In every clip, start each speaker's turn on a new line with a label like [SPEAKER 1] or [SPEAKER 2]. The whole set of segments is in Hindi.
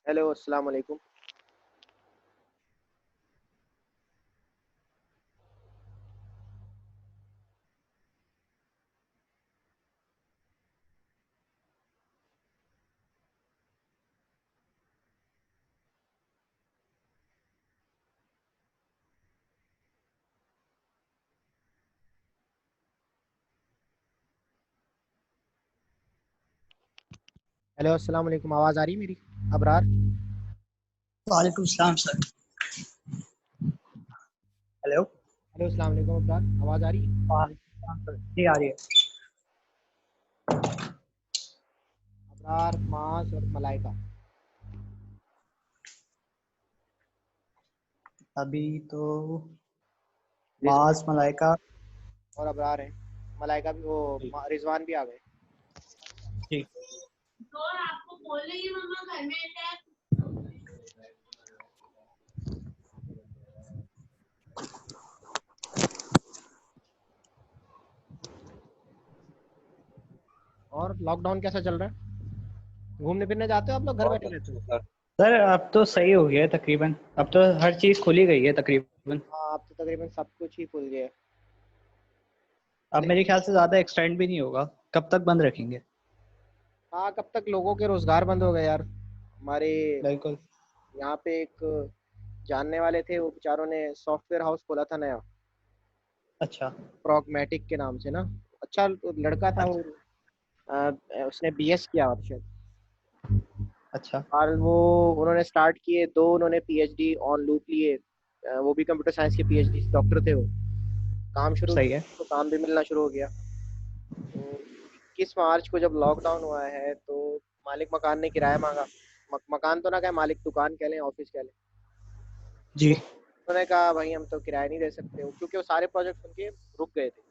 [SPEAKER 1] हेलो, अस्सलाम वालेकुम। हेलो, अस्सलाम वालेकुम। आवाज़ आ रही है मेरी? अबरार।
[SPEAKER 2] वालेकुम सलाम सर। हेलो।
[SPEAKER 1] हेलो, अस्सलाम वालेकुम अबरार। आवाज़ आ रही है?
[SPEAKER 2] वालेकुम सलाम सर। जी आ रही है।
[SPEAKER 1] अबरार, मास और मलाइका।
[SPEAKER 2] अभी तो
[SPEAKER 1] रिजवान
[SPEAKER 2] मास मलाइका।
[SPEAKER 1] और अबरार हैं। मलाइका भी, वो
[SPEAKER 2] जी
[SPEAKER 1] रिजवान भी आ गए।
[SPEAKER 2] जी।
[SPEAKER 3] और आपको बोल रही है मम्मा घर में अटैक।
[SPEAKER 1] और लॉकडाउन कैसा चल रहा है? घूमने फिरने जाते हो आप लोग, घर
[SPEAKER 4] बहुत
[SPEAKER 1] बैठे रहते हो?
[SPEAKER 4] अच्छा सर।
[SPEAKER 2] सर अब तो सही हो गया है तकरीबन। अब तो हर चीज़ खुली गई है तकरीबन।
[SPEAKER 1] हाँ, अब तो तकरीबन सब कुछ ही खुल गया है।
[SPEAKER 2] अब मेरे ख्याल से ज़्यादा एक्सटेंड भी नहीं होगा। कब तक बंद रखेंगे?
[SPEAKER 1] हाँ, कब तक लोगों के रोजगार बंद हो गए यार। हमारे
[SPEAKER 2] बिल्कुल।
[SPEAKER 1] यहाँ पे एक जानने वाले थे, वो बेचारों ने सॉफ्टवेयर हाउस खोला था नया,
[SPEAKER 2] अच्छा
[SPEAKER 1] प्रॉग्मेटिक के नाम से ना। अच्छा लड़का था वो।
[SPEAKER 2] अच्छा
[SPEAKER 1] उसने बीएस किया और शायद।
[SPEAKER 2] अच्छा।
[SPEAKER 1] और वो उन्होंने स्टार्ट किए, दो उन्होंने पीएचडी ऑन लूप लिए। वो भी कंप्यूटर साइंस के पीएचडी डॉक्टर थे वो। काम शुरू
[SPEAKER 2] सही
[SPEAKER 1] किया
[SPEAKER 2] है।
[SPEAKER 1] तो काम भी मिलना शुरू हो गया। तो 21 मार्च को जब लॉकडाउन हुआ है तो मालिक मकान ने किराया मांगा। मकान तो ना कहे, मालिक दुकान कह लें, ऑफिस कह लें। तो
[SPEAKER 2] जी।
[SPEAKER 1] उन्होंने कहा भाई हम तो किराया नहीं दे सकते हो, क्योंकि वो सारे प्रोजेक्ट उनके रुक गए थे।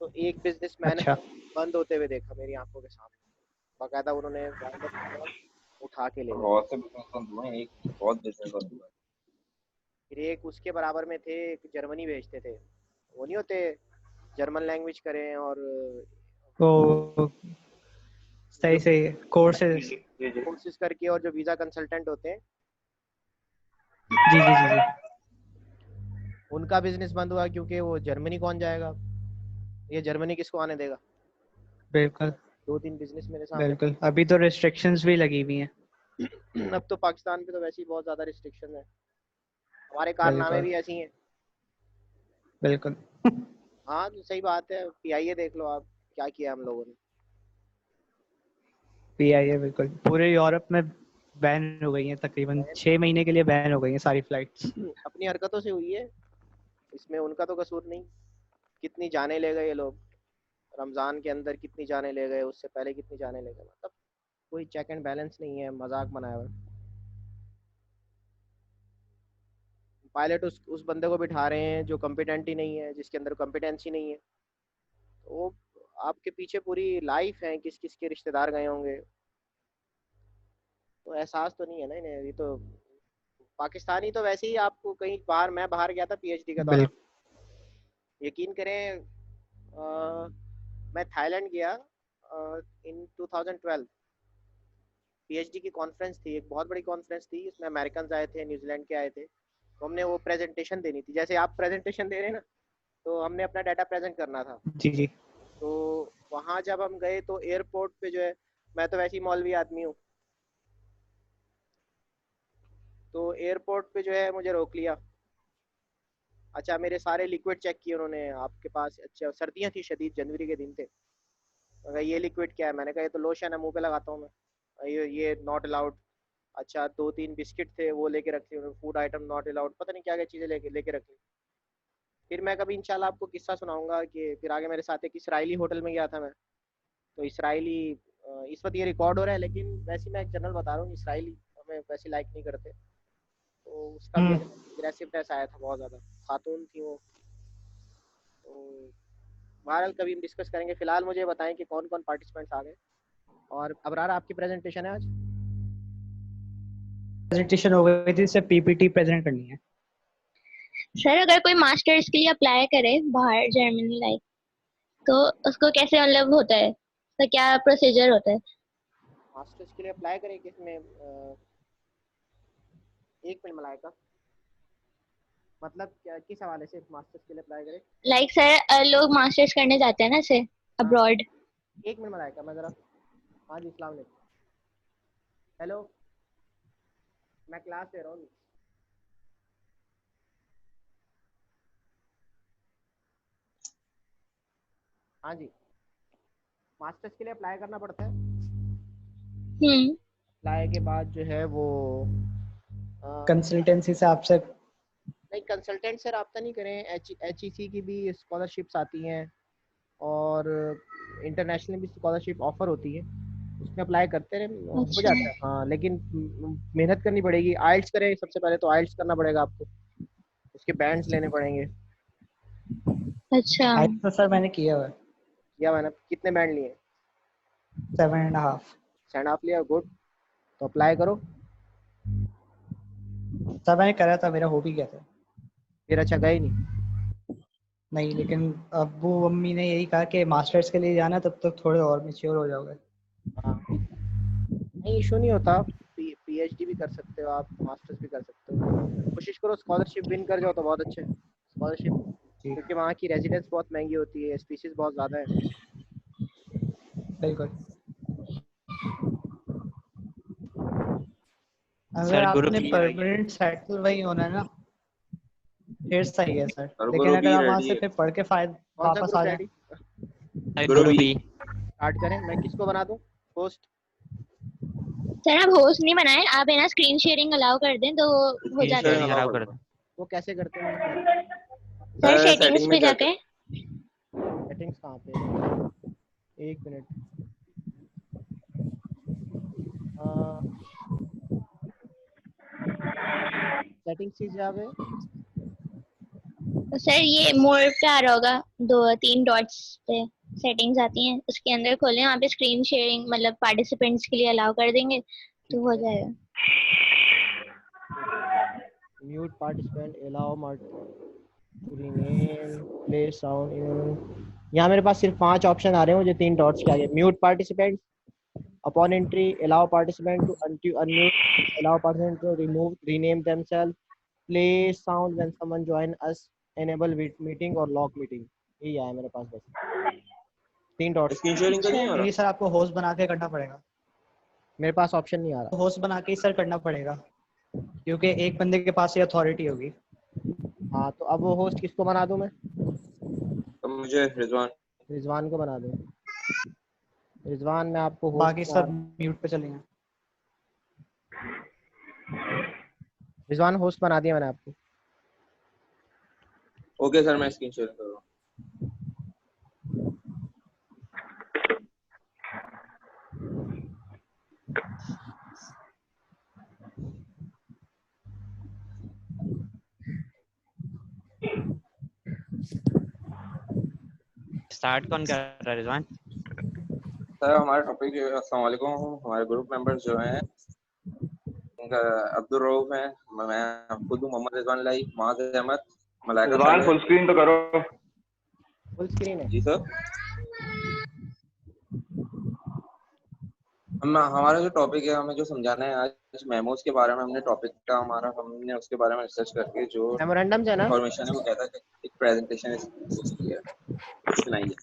[SPEAKER 1] तो एक बिजनेसमैन
[SPEAKER 2] अच्छा
[SPEAKER 1] है, बंद होते हुए देखा मेरी आंखों के सामने। बाकायदा उन्होंने वायरलेस किया, उठा के ले
[SPEAKER 4] और
[SPEAKER 1] गए।
[SPEAKER 4] बहुत से बिजनेस बंद हुए हैं, एक नहीं, बहुत बिजनेस बंद हुआ है।
[SPEAKER 1] फिर एक उसके बराबर में थे, एक जर्मनी भेजते थे। वो नहीं होते, जर्मन लैंग्वेज करें और
[SPEAKER 2] तो
[SPEAKER 1] जो
[SPEAKER 2] सही सही है कोर्सेज।
[SPEAKER 4] जी जी।
[SPEAKER 1] कोर्सेज करके, और जो वीज़ा कंसल्टेंट होते हैं,
[SPEAKER 2] जी जी जी जी।
[SPEAKER 1] उनका बिजनेस बंद हुआ, क्योंकि वो जर्मनी कौन जाएगा, ये जर्मनी किसको आने देगा।
[SPEAKER 2] बिल्कुल
[SPEAKER 1] दो तीन बिजनेस मेरे सामने।
[SPEAKER 2] बिल्कुल। अभी तो रिस्ट्रिक्शंस भी लगी हुई हैं।
[SPEAKER 1] अब तो पाकिस्तान पे तो वैसे ही बहुत ज़्यादा रिस्ट्रिक्शन है। हमारे कारनामे
[SPEAKER 2] बिल्कुल
[SPEAKER 1] भी ऐसी हैं।
[SPEAKER 2] बिल्कुल।
[SPEAKER 1] हाँ, तो सही बात है, पीआईए देख लो आप, क्या किया हम लोगों ने।
[SPEAKER 2] पीआईए बिल्कुल पूरे यूरोप में बैन हो गई है। तकरीबन
[SPEAKER 1] मैंने
[SPEAKER 2] 6 महीने के लिए बैन हो गई हैं सारी फ्लाइट्स।
[SPEAKER 1] अपनी हरकतों से हुई है, इसमें उनका तो कसूर नहीं। कितनी जाने ले गए ये लोग, रमज़ान के अंदर कितनी जाने ले गए, उससे पहले कितनी जाने ले गए, मतलब कोई चेक एंड बैलेंस नहीं है, मजाक बनाया हुआ है। पायलट उस बंदे को बिठा रहे हैं जो कॉम्पिटेंट ही नहीं है, जिसके अंदर कॉम्पिटेंसी नहीं है। तो वो आपके पीछे पूरी लाइफ है, किस किस के रिश्तेदार गए होंगे। तो एहसास तो नहीं है ना इन्हें अभी तो। पाकिस्तानी तो वैसे ही, आपको कहीं बाहर, मैं बाहर गया था पीएचडी के दौरान,
[SPEAKER 2] बिल्कुल।
[SPEAKER 1] यकीन करें। मैं थाईलैंड गया इन 2012। पीएचडी की कॉन्फ्रेंस थी, एक बहुत बड़ी कॉन्फ्रेंस थी, इसमें अमेरिकन आए थे, न्यूजीलैंड के आए थे। तो हमने वो प्रेजेंटेशन देनी थी, जैसे आप प्रेजेंटेशन दे रहे हैं ना, तो हमने अपना डाटा प्रेजेंट करना था।
[SPEAKER 2] जी जी।
[SPEAKER 1] तो वहाँ जब हम गए तो एयरपोर्ट पे जो है, मैं तो वैसे ही मौलवी आदमी हूँ, तो एयरपोर्ट पे जो है मुझे रोक लिया। अच्छा, मेरे सारे लिक्विड चेक किए उन्होंने, आपके पास, अच्छा सर्दियाँ थी शदीद, जनवरी के दिन थे। मैं कहा, ये लिक्विड क्या है? मैंने कहा ये तो लोशन है, मुंह पे लगाता हूँ मैं। ये नॉट अलाउड। अच्छा, दो तीन बिस्किट थे, वो लेके रख लिए, फूड आइटम नॉट अलाउड, पता नहीं क्या क्या चीज़ें लेके लेके रख ली। फिर मैं कभी इंशाल्लाह आपको किस्सा सुनाऊंगा कि फिर आगे मेरे साथ एक इसराइली होटल में गया था मैं। तो इसराइली, इस वक्त ये रिकॉर्ड हो रहा है, लेकिन वैसे मैं एक जनरल बता रहा हूँ, इसराइली हमें वैसे लाइक नहीं करते। तो उसका भी
[SPEAKER 2] हम्म।
[SPEAKER 1] एग्रेसिवनेस आया था बहुत ज़्यादा। खातून थी वो। तो बहरहाल कभी हम डिस्कस करेंगे, फिलहाल मुझे बताएं कि कौन कौन पार्टिसिपेंट्स आ गए। और अबरार, आपकी प्रेजेंटेशन है आज?
[SPEAKER 2] प्रेजेंटेशन हो गई थी, सिर्फ पीपीटी प्रेजेंट करनी है।
[SPEAKER 3] सर अगर कोई मास्टर्स के लिए अप्लाई करे बाहर जर्मनी लाइक, तो उसको कैसे मतलब होता है, तो क्या प्रोसीजर होता है?
[SPEAKER 1] मास्टर्स के लिए अप्लाई करें किस में? एक मिनट मलाइका, मतलब क्या किस हवाले से मास्टर्स के लिए अप्लाई करें?
[SPEAKER 3] लाइक सर लोग मास्टर्स करने जाते हैं ना से
[SPEAKER 1] हाँ
[SPEAKER 3] अब्रॉड।
[SPEAKER 1] एक मिनट मलाइका, मैं ज़रा, हाँ जी अस्सलाम वालेकुम, हेलो, मैं क्लास ले रहा हूँ। हाँ जी, मास्टर्स के लिए अप्लाई करना पड़ता है। अप्लाई के बाद जो है वो
[SPEAKER 2] कंसल्टेंसी से आपसे
[SPEAKER 1] नहीं, कंसल्टेंट से रब्ता नहीं करें, HEC की भी स्कॉलरशिप्स आती हैं और इंटरनेशनल भी स्कॉलरशिप ऑफर होती है, उसमें अप्लाई करते रहे, हो
[SPEAKER 3] अच्छा
[SPEAKER 1] जाता है। हाँ लेकिन मेहनत करनी पड़ेगी, आइल्स करें सबसे पहले, तो आइल्स करना पड़ेगा आपको, उसके बैंड्स लेने पड़ेंगे।
[SPEAKER 3] अच्छा।
[SPEAKER 2] आइल्स तो सर मैंने किया हुआ है,
[SPEAKER 1] या मैंने कितने बैंड लिए?
[SPEAKER 2] 7.5।
[SPEAKER 1] 7.5 लिया, गुड। तो अप्लाई करो।
[SPEAKER 2] सर मैंने करा था, मेरा हो भी गया था।
[SPEAKER 1] फिर अच्छा गए नहीं?
[SPEAKER 2] नहीं, लेकिन अब्बू अम्मी ने यही कहा कि मास्टर्स के लिए जाना, तब तक थोड़े और मैच्योर हो जाओगे।
[SPEAKER 1] हाँ नहीं, इशू नहीं होता, PhD भी कर सकते हो आप, मास्टर्स भी कर सकते हो, कोशिश करो स्कॉलरशिप विन कर जाओ तो बहुत अच्छे। स्कॉलरशिप,
[SPEAKER 2] जी
[SPEAKER 1] क्योंकि वहाँ की रेजिडेंस बहुत महंगी होती है, स्पीसीज बहुत ज़्यादा है।
[SPEAKER 2] बिल्कुल। अगर
[SPEAKER 5] सर ग्रुप
[SPEAKER 2] आपने
[SPEAKER 5] बी है।
[SPEAKER 2] परमानेंट सेटल वही होना है ना, फिर सही है सर।
[SPEAKER 4] और
[SPEAKER 2] लेकिन
[SPEAKER 4] ग्रुप
[SPEAKER 2] अगर
[SPEAKER 4] बी
[SPEAKER 2] आप वहाँ
[SPEAKER 4] रेडी
[SPEAKER 2] से
[SPEAKER 4] है।
[SPEAKER 2] फिर पढ़ के
[SPEAKER 1] कौन सा
[SPEAKER 2] वापस
[SPEAKER 1] ग्रुप
[SPEAKER 2] आ जाए।
[SPEAKER 1] रेडी?
[SPEAKER 5] Group B.
[SPEAKER 1] स्टार्ट करें, मैं किसको बना दूँ होस्ट?
[SPEAKER 3] सर आप होस्ट नहीं बनाए, आप है ना स्क्रीन शेयरिंग अलाउ कर दें तो हो
[SPEAKER 4] स्क्रीन
[SPEAKER 3] जाता है।
[SPEAKER 4] शेयरिंग
[SPEAKER 5] शेयरिंग
[SPEAKER 4] अलाउ
[SPEAKER 5] अलाउ
[SPEAKER 4] कर
[SPEAKER 5] कर
[SPEAKER 4] दो।
[SPEAKER 5] दो।
[SPEAKER 1] वो कैसे करते हैं मुझे नहीं
[SPEAKER 3] सर सेटिंग्स
[SPEAKER 4] सेटिंग में
[SPEAKER 3] पे
[SPEAKER 4] जाके
[SPEAKER 3] जाके।
[SPEAKER 1] पता। सेटिंग्स कहाँ पे? एक मिनट, सेटिंग्स चीज जावे।
[SPEAKER 3] सर ये मोर पे आ रहा होगा, 2-3 डॉट्स पे सेटिंग्स आती हैं, उसके अंदर खोलें, वहाँ पे स्क्रीन शेयरिंग मतलब पार्टिसिपेंट्स के लिए अलाउ कर देंगे तो
[SPEAKER 1] ठीक
[SPEAKER 3] हो
[SPEAKER 1] है,
[SPEAKER 3] जाएगा।
[SPEAKER 1] Mute participant, allow rename, play sound. यहाँ मेरे पास सिर्फ 5 ऑप्शन आ रहे हैं मुझे, 3 डॉट्स के आगे। Mute participant, upon entry allow participant to unmute, allow participant to remove, rename themselves, play sound when someone join us, enable meeting और lock meeting। यही आया मेरे पास बस, 3 डॉट्स।
[SPEAKER 4] स्क्रीन शेयरिंग का
[SPEAKER 3] अच्छा।
[SPEAKER 4] नहीं हो
[SPEAKER 2] ये
[SPEAKER 4] रहा।
[SPEAKER 2] सर आपको होस्ट बना के करना पड़ेगा।
[SPEAKER 1] मेरे पास ऑप्शन नहीं आ रहा।
[SPEAKER 2] होस्ट बना के ही सर करना पड़ेगा, क्योंकि एक बंदे के पास ये अथॉरिटी होगी।
[SPEAKER 1] हाँ तो अब वो होस्ट किसको बना दूं मैं?
[SPEAKER 4] तो मुझे रिजवान।
[SPEAKER 1] रिजवान को बना दूं। रिजवान मैं आपको होस्ट
[SPEAKER 2] बाकी
[SPEAKER 1] बना,
[SPEAKER 2] सब म्यूट पे चलेंगे।
[SPEAKER 1] रिजवान होस्ट बना दिया मैंने आपको।
[SPEAKER 4] ओके सर, मैं स्क्रीन शेयरिंग कर रहा हूँ।
[SPEAKER 5] स्टार्ट कौन कर रहा है रिजवान?
[SPEAKER 4] सर हमारा टॉपिक, अस्सलाम वालेकुम, हमारे ग्रुप मेंबर्स जो हैं उनका अब्दुल रऊफ है, मैं खुद हूँ, मोहम्मद रिजवान लाई, माज अहमद, मलाइका
[SPEAKER 6] रिजवान
[SPEAKER 4] साले।
[SPEAKER 6] फुल स्क्रीन तो करो।
[SPEAKER 1] फुल स्क्रीन है।
[SPEAKER 4] जी सर। हमारा जो टॉपिक है, हमें जो समझाना है आज मेमोज के बारे में, हमने टॉपिक का हमारा, हमने उसके बारे में रिसर्च करके जो
[SPEAKER 1] मेमोरेंडम है ना?
[SPEAKER 4] इंफॉर्मेशन है वो कहता है कि एक प्रेजेंटेशन है, सुनाइए।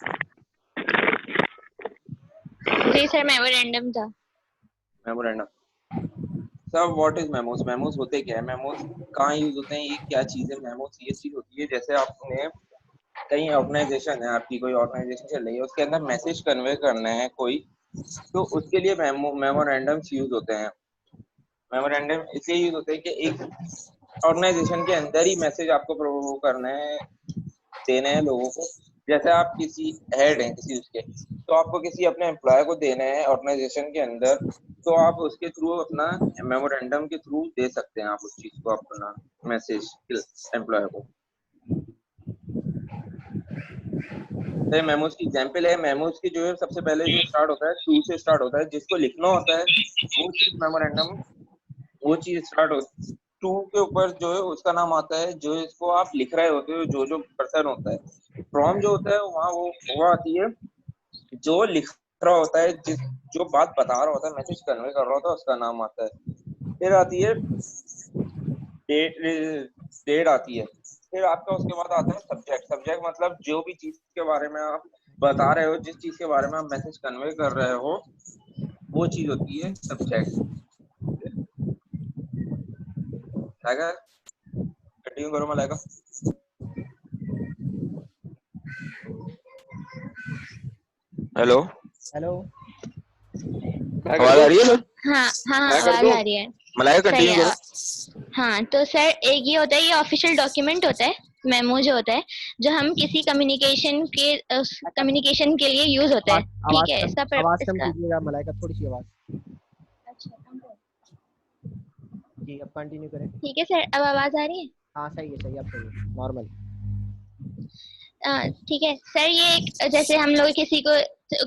[SPEAKER 3] जी सर मेमोरेंडम था।
[SPEAKER 4] Memorandum. Sir what is memos? Memos होते क्या है? मेमोज कहाँ यूज होते हैं? ये क्या चीज है? मेमोज ये चीज होती है, जैसे आपने कहीं ऑर्गेनाइजेशन है, आपकी कोई ऑर्गेनाइजेशन चल रही है, उसके अंदर मैसेज कन्वे करना है कोई, तो उसके लिए मेमोरेंडम्स यूज होते हैं। मेमोरेंडम इसलिए यूज होते हैं कि एक ऑर्गेनाइजेशन के अंदर ही मैसेज आपको करना है, देने हैं लोगों को। जैसे आप किसी हेड हैं किसी उसके, तो आपको किसी अपने एम्प्लॉय को देना है ऑर्गेनाइजेशन के अंदर, तो आप उसके थ्रू अपना मेमोरेंडम के थ्रू दे सकते हैं आप उस चीज को, अपना मैसेज एम्प्लॉय को। तो मेमोज की एग्जांपल है, मेमोज की जो है सबसे पहले जो स्टार्ट होता है टू से स्टार्ट होता है, जिसको लिखना होता है वो चीज मेमोरेंडम, वो चीज स्टार्ट हो टू के ऊपर जो है उसका नाम आता है, जो इसको आप लिख रहे होते हो, जो जो पर्सन होता है। फ्रॉम जो होता है वहाँ वो आती है, जो लिख रहा होता है, जिस जो बात बता रहा होता है, मैसेज कन्वे कर रहा होता है, उसका नाम आता है। फिर आती है डेट आती है। फिर आपका उसके बाद आता है सब्जेक्ट। सब्जेक्ट मतलब जो भी चीज के बारे में आप बता रहे हो, जिस चीज के बारे में आप मैसेज कन्वे कर रहे हो, वो चीज होती है सब्जेक्ट। अगर कंटिन्यू करो मलाइका। हेलो
[SPEAKER 1] हेलो,
[SPEAKER 4] आवाज आ रही है सर?
[SPEAKER 3] हाँ हाँ
[SPEAKER 4] मैं कर
[SPEAKER 3] आवाज
[SPEAKER 4] दूं?
[SPEAKER 3] आ रही है।
[SPEAKER 4] मलाइका
[SPEAKER 3] सही
[SPEAKER 4] कंटिन्यू
[SPEAKER 3] है।
[SPEAKER 4] करो।
[SPEAKER 3] हाँ तो सर एक ये होता है, ये ऑफिशियल डॉक्यूमेंट होता है, मेमो जो होता है, जो हम किसी कम्युनिकेशन के लिए यूज होता है। ठीक है,
[SPEAKER 1] आवाज कम
[SPEAKER 3] इसका
[SPEAKER 1] कीजिएगा मलाइका, थोड़ी सी आवाज। जी अब कंटिन्यू करें।
[SPEAKER 3] ठीक है सर, अब आवाज आ रही है?
[SPEAKER 1] हाँ सही है, सही है, अब सही है, नॉर्मल।
[SPEAKER 3] ठीक है सर, ये एक जैसे हम लोग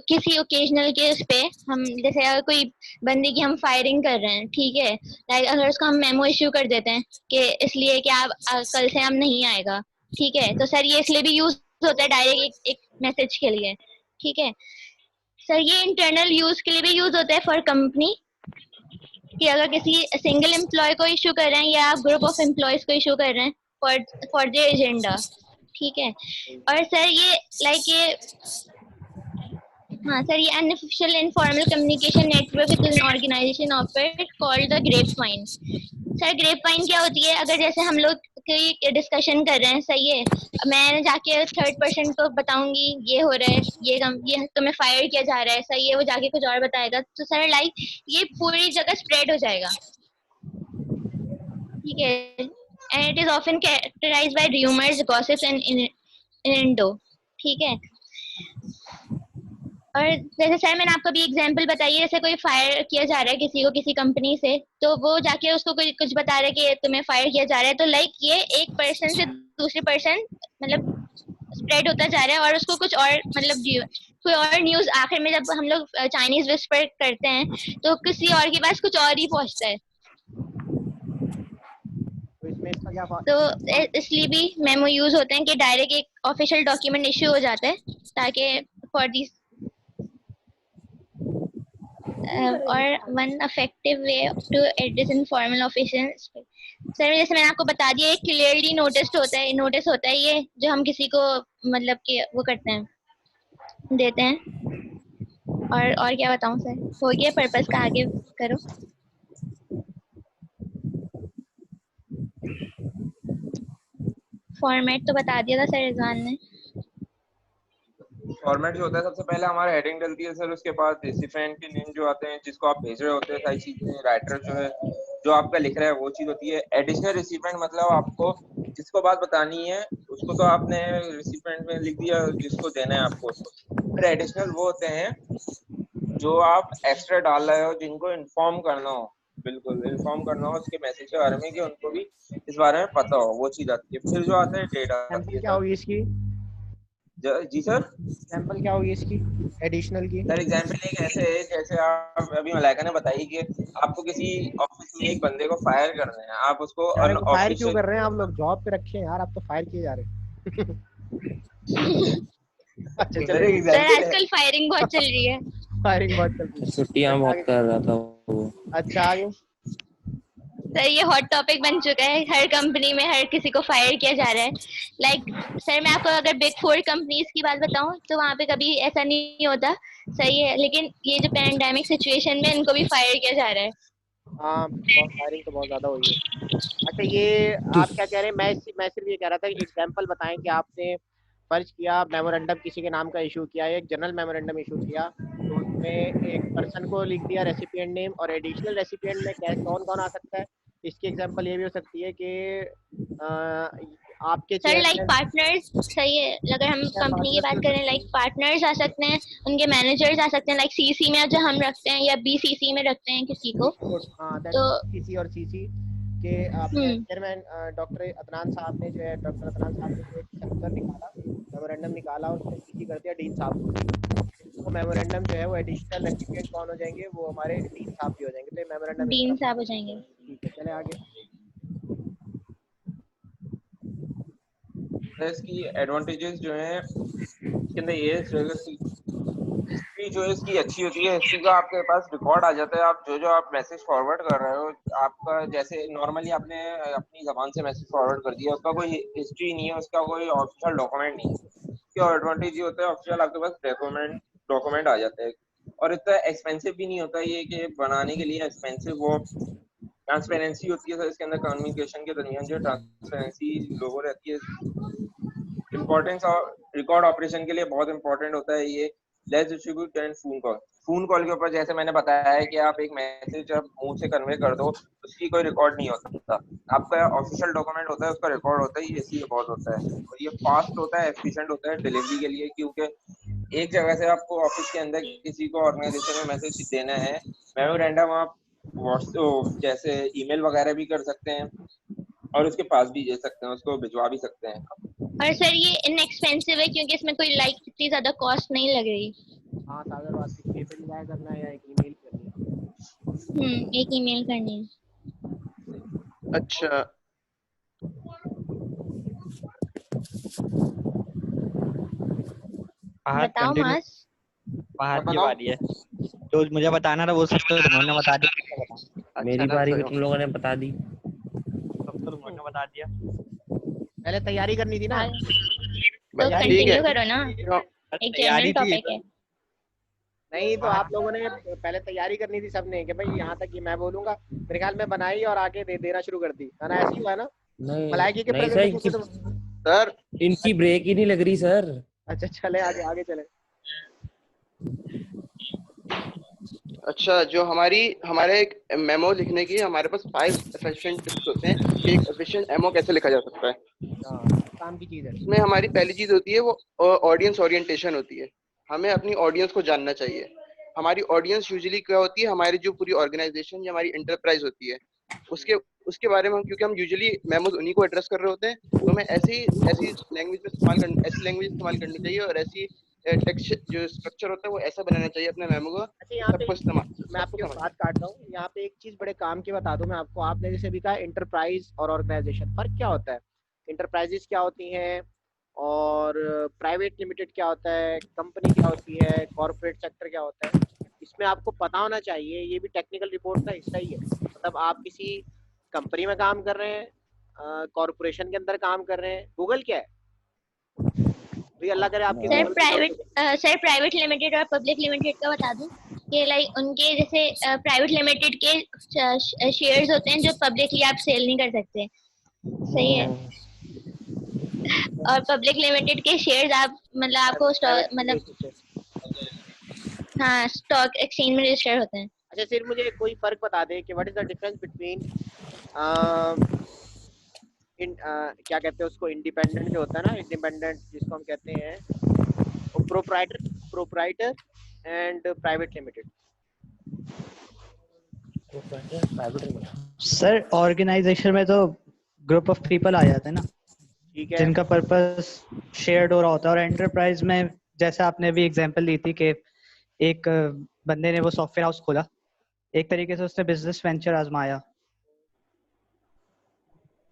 [SPEAKER 3] किसी ओकेजनल के उस पे हम जैसे अगर कोई बंदे की हम फायरिंग कर रहे हैं, ठीक है, लाइक अगर उसको हम मेमो इश्यू कर देते हैं कि इसलिए कि आप कल से हम नहीं आएगा, ठीक है, तो सर ये इसलिए भी यूज होता है डायरेक्ट एक मैसेज के लिए। ठीक है सर, ये इंटरनल यूज के लिए भी यूज होता है फॉर कंपनी, कि अगर किसी सिंगल एम्प्लॉय को इशू कर रहे हैं या आप ग्रुप ऑफ एम्प्लॉयज को इशू कर रहे हैं फॉर द एजेंडा। ठीक है, और सर ये ये हाँ सर, ये unofficial informal communication network with an organization offer called the grapevine. Sir grapevine क्या होती है? अगर जैसे हम लोग कोई डिस्कशन कर रहे हैं, सही है, मैं जाके थर्ड पर्सन को बताऊंगी ये हो रहा है, ये तुम्हें फायर किया जा रहा है, सही है, वो जाके कुछ और बताएगा, तो सर ये पूरी जगह स्प्रेड हो जाएगा। ठीक है, and it is often characterised by rumours, gossips and innuendo. ठीक है, और जैसे सर मैंने आपको भी एग्जांपल बताई है, जैसे कोई फायर किया जा रहा है किसी को किसी कंपनी से, तो वो जाके उसको कुछ बता रहा है कि तुम्हें फायर किया जा रहा है, तो ये एक पर्सन से दूसरे पर्सन मतलब स्प्रेड होता जा रहा है, और उसको कुछ और कोई और न्यूज आखिर में जब हम लोग चाइनीज विस्पर करते हैं तो किसी और के पास कुछ और ही पहुंचता है।
[SPEAKER 1] तो इसमें इसका क्या
[SPEAKER 3] तो इसलिए भी मेमो यूज होते हैं कि डायरेक्ट एक ऑफिशियल डॉक्यूमेंट इश्यू हो जाता है, ताकि फॉर दिस और one effective way to address informal official. Sir जैसे मैंने आपको बता दिया, एक क्लियरली नोटिस होता है ये, जो हम किसी को मतलब कि वो करते हैं, देते हैं। और क्या बताऊं सर, हो गया पर्पस का, आगे करो। फॉर्मेट तो बता दिया था सर रिजवान ने।
[SPEAKER 4] फॉर्मेट जो होता है, सबसे पहले हमारा हेडिंग डलती है सर, उसके बाद रेसिपिएंट के नेम जो आते हैं, जिसको आप भेज रहे होते हैं, सारी चीजें, राइटर जो है जो आपका लिख रहा है वो चीज होती है। एडिशनल रेसिपिएंट मतलब आपको जिसको बात बतानी है उसको तो आपने रेसिपिएंट में लिख दिया, जिसको देना है आपको उसको। फिर एडिशनल वो होते हैं जो आप एक्स्ट्रा डाल रहे हो, जिनको इन्फॉर्म करना हो, बिल्कुल इन्फॉर्म करना हो उसके मैसेज के बारे में, कि उनको भी इस बारे में पता हो, वो चीज आती है। फिर जो आता है डेट आती है
[SPEAKER 1] क्या
[SPEAKER 4] सर।
[SPEAKER 1] होगी इसकी?
[SPEAKER 4] जी सर,
[SPEAKER 1] एग्जाम्पल क्या होगी इसकी एडिशनल की?
[SPEAKER 4] सर एग्जाम्पल एक ऐसे है, जैसे आप अभी मलाइका ने बताई कि आपको किसी ऑफिस में एक बंदे को फायर करना है, आप उसको
[SPEAKER 1] यार को फायर क्यों
[SPEAKER 4] अनऑफिशियल।
[SPEAKER 1] कर रहे हैं आप लोग? जॉब पे रखे हैं यार, आप तो फायर किए जा रहे हैं। अच्छा
[SPEAKER 4] सर
[SPEAKER 1] चलो,
[SPEAKER 4] एक
[SPEAKER 3] सर
[SPEAKER 4] एग्जाम्पल है।
[SPEAKER 3] आजकल फायरिंग बहुत चल रही है।
[SPEAKER 1] फायरिंग बहुत चल रही है।
[SPEAKER 6] छुट्टियां बहुत कर रहा था वो।
[SPEAKER 1] अच्छा आगे।
[SPEAKER 3] सर ये हॉट टॉपिक बन चुका है, हर कंपनी में हर किसी को फायर किया जा रहा है। सर मैं आपको अगर बिग 4 कंपनीज की बात बताऊं तो वहाँ पे कभी ऐसा नहीं होता, सही है, लेकिन ये जो पैंडेमिक सिचुएशन में इनको भी फायर किया जा रहा है।
[SPEAKER 1] हाँ बहुत फायरिंग तो बहुत ज्यादा हुई है। अच्छा ये आप क्या कह रहे हैं? मैं सिर्फ ये कह रहा था कि एग्जाम्पल बताएं कि आपने फर्ज किया मेमोरेंडम किसी के नाम का इशू किया, एक जनरल मेमोरेंडम इशू किया, तो उसमें एक पर्सन को लिख दिया रेसिपिएंट नेम, और एडिशनल रेसिपिएंट में क्या कौन कौन आ सकता है? इसकी एग्जांपल ये भी हो सकती है कि आपके
[SPEAKER 3] सर
[SPEAKER 1] चेयरमैन
[SPEAKER 3] पार्टनर्स, सही है, अगर हम कंपनी की बात करें पार्टनर्स आ सकते हैं, उनके मैनेजर्स आ सकते हैं, सीसी में जो हम रखते हैं या बीसीसी में रखते हैं किसी को,
[SPEAKER 1] हाँ
[SPEAKER 3] तो
[SPEAKER 1] सीसी और सीसी के अपने चेयरमैन डॉक्टर अदनान साहब ने जो है, डॉक्टर अदनान साहब ने जो एक सर्कुलर निकाला, मेमोरेंडम निकाला, और उसमें सीसी कर दिया डीन साहब को। वो मेमोरेंडम जो है वो एडिशनल रेसिपिएंट कौन हो जाएंगे? वो हमारे डीन साहब भी हो जाएंगे। तो ये मेमोरेंडम
[SPEAKER 3] डीन साहब हो जाएंगे।
[SPEAKER 1] ठीक है, चले आगे।
[SPEAKER 4] इसकी एडवांटेजेस जो हैं, इसके अंदर ये है, अगर हिस्ट्री हिस्ट्री जो है इसकी अच्छी होती है, हिस्ट्री का आपके पास रिकॉर्ड आ जाता है। आप जो आप मैसेज फॉरवर्ड कर रहे हो, आपका जैसे नॉर्मली आपने अपनी जबान से मैसेज फॉरवर्ड कर दिया, उसका कोई हिस्ट्री नहीं है, उसका कोई ऑफिशियल डॉक्यूमेंट नहीं है। इसका एडवांटेज ये होता है ऑफिशियल आपके पास डॉक्यूमेंट आ जाता है, और इतना एक्सपेंसिव भी नहीं होता ये कि बनाने के लिए एक्सपेंसिव। वो ट्रांसपेरेंसी होती है सर इसके अंदर, कम्युनिकेशन के दरमियान जो ट्रांसपेरेंसी लोगों रहती है। इम्पोर्टेंस और रिकॉर्ड ऑपरेशन के लिए बहुत इंपॉर्टेंट होता है ये less distribute and phone call के ऊपर जैसे मैंने बताया है कि आप एक मैसेज जब मुंह से कन्वे कर दो, उसकी कोई रिकॉर्ड नहीं होता। आपका ऑफिशियल डॉक्यूमेंट होता है, उसका रिकॉर्ड होता है, ये इसलिए बहुत होता है। और ये फास्ट होता है, एफिशिएंट होता है डिलीवरी के लिए, क्योंकि एक जगह से आपको ऑफिस के अंदर किसी को ऑर्गेनाइजेशन में मैसेज देना है, मेमोरेंडम आप व्हाट्सएप जैसे ईमेल वगैरह भी कर सकते हैं, और उसके पास भी दे सकते हैं, उसको भिजवा भी सकते हैं।
[SPEAKER 3] और सर ये इनएक्सपेंसिव है क्योंकि इसमें कोई इतनी ज्यादा कॉस्ट नहीं लग रही।
[SPEAKER 1] हाँ, सागर बात की पेपर जाया करना है या एक ईमेल करनी है।
[SPEAKER 3] एक ईमेल करनी है।
[SPEAKER 7] अच्छा,
[SPEAKER 3] बताओ मास।
[SPEAKER 5] बाहर की
[SPEAKER 7] बताओ।
[SPEAKER 5] बारी है, जो मुझे बताना था वो सब तो तुमने बता दिया।
[SPEAKER 6] मेरी बारी भी तुम लोगों ने बता दी।
[SPEAKER 5] सब तो तुमने बता दिया।
[SPEAKER 1] पहले तैयारी करनी थी ना।
[SPEAKER 3] तो
[SPEAKER 7] ठीक है।
[SPEAKER 3] कंटिन्यू करो ना,
[SPEAKER 7] हाँ,
[SPEAKER 3] एक
[SPEAKER 5] तैयारी
[SPEAKER 3] जनरल
[SPEAKER 5] थी
[SPEAKER 3] टॉपिक है।
[SPEAKER 1] नहीं तो आप लोगों ने पहले तैयारी करनी थी सबने कि भाई यहाँ तक कि मैं बोलूंगा, मेरे ख्याल में बनाई और आके देना शुरू कर दी, है ना? ऐसी हुआ ना?
[SPEAKER 6] नहीं
[SPEAKER 1] मलाइकी के
[SPEAKER 6] नहीं सर,
[SPEAKER 1] प्रेजेंटेशन
[SPEAKER 6] इनकी
[SPEAKER 1] से
[SPEAKER 7] सर
[SPEAKER 6] इनकी ब्रेक ही नहीं लग रही सर।
[SPEAKER 1] अच्छा, चले आगे आगे चले।
[SPEAKER 7] अच्छा, जो हमारे एक मेमो लिखने की हमारे पास 5 एफिशिएंट टिप्स होते हैं कि एक एफिशिएंट एमओ कैसे लिखा जा सकता है।
[SPEAKER 1] काम की चीज है।
[SPEAKER 7] इसमें हमारी पहली चीज होती है वो ऑडियंस ओरिएंटेशन होती है। हमें अपनी ऑडियंस को जानना चाहिए। हमारी ऑडियंस यूजुअली क्या होती है, हमारी जो पूरी ऑर्गेनाइजेशन या हमारी एंटरप्राइज होती है, उसके उसके बारे में क्योंकि हम यूजुअली मेमोज उन्हीं को एड्रेस कर रहे होते हैं, तो हमें ऐसी लैंग्वेज इस्तेमाल करनी चाहिए, और ऐसी टेक्स्ट जो स्ट्रक्चर होता है वो ऐसा बनाना चाहिए अपने मेमो को
[SPEAKER 1] अच्छा, यहाँ पे
[SPEAKER 7] सबको
[SPEAKER 1] मैं आपकी
[SPEAKER 7] समझ।
[SPEAKER 1] बात काट रहा हूँ, यहाँ पे एक चीज बड़े काम की बता दूं मैं आपको। आपने जैसे भी कहा एंटरप्राइज और ऑर्गेनाइजेशन, फर्क क्या होता है? इंटरप्राइजेस क्या होती हैं और प्राइवेट लिमिटेड क्या होता है, कंपनी क्या होती है, कॉर्पोरेट सेक्टर क्या होता है, इसमें आपको पता होना चाहिए। ये भी टेक्निकल रिपोर्ट का हिस्सा ही है। मतलब आप किसी कंपनी में काम कर रहे हैं, कॉर्पोरेशन के अंदर काम कर रहे हैं। गूगल क्या है भाई? अल्लाह करे आपकी
[SPEAKER 3] सर
[SPEAKER 1] गूगल
[SPEAKER 3] प्राइवेट लिमिटेड और पब्लिक लिमिटेड का बता दूं कि लाइक उनके जैसे प्राइवेट लिमिटेड के शेयर्स होते हैं जो पब्लिकली आप सेल नहीं कर सकते, सही है। और पब्लिक लिमिटेड के शेयर्स आप मतलब आपको मतलब हाँ स्टॉक एक्सचेंज में रजिस्टर होते हैं।
[SPEAKER 1] अच्छा, सिर्फ मुझे कोई फर्क बता दे कि what is the difference between क्या कहते हैं उसको, इंडिपेंडेंट जो होता है ना, इंडिपेंडेंट जिसको हम कहते हैं, proprietor and private limited.
[SPEAKER 2] Sir organization में तो ग्रुप ऑफ पीपल आ जाते हैं ना,
[SPEAKER 1] ठीक है,
[SPEAKER 2] जिनका पर्पस शेयर्ड हो रहा होता है। और एंटरप्राइज में जैसे आपने भी एग्जांपल दी थी कि एक बंदे ने वो सॉफ्टवेयर हाउस खोला, एक तरीके से उसने बिजनेस वेंचर आजमाया,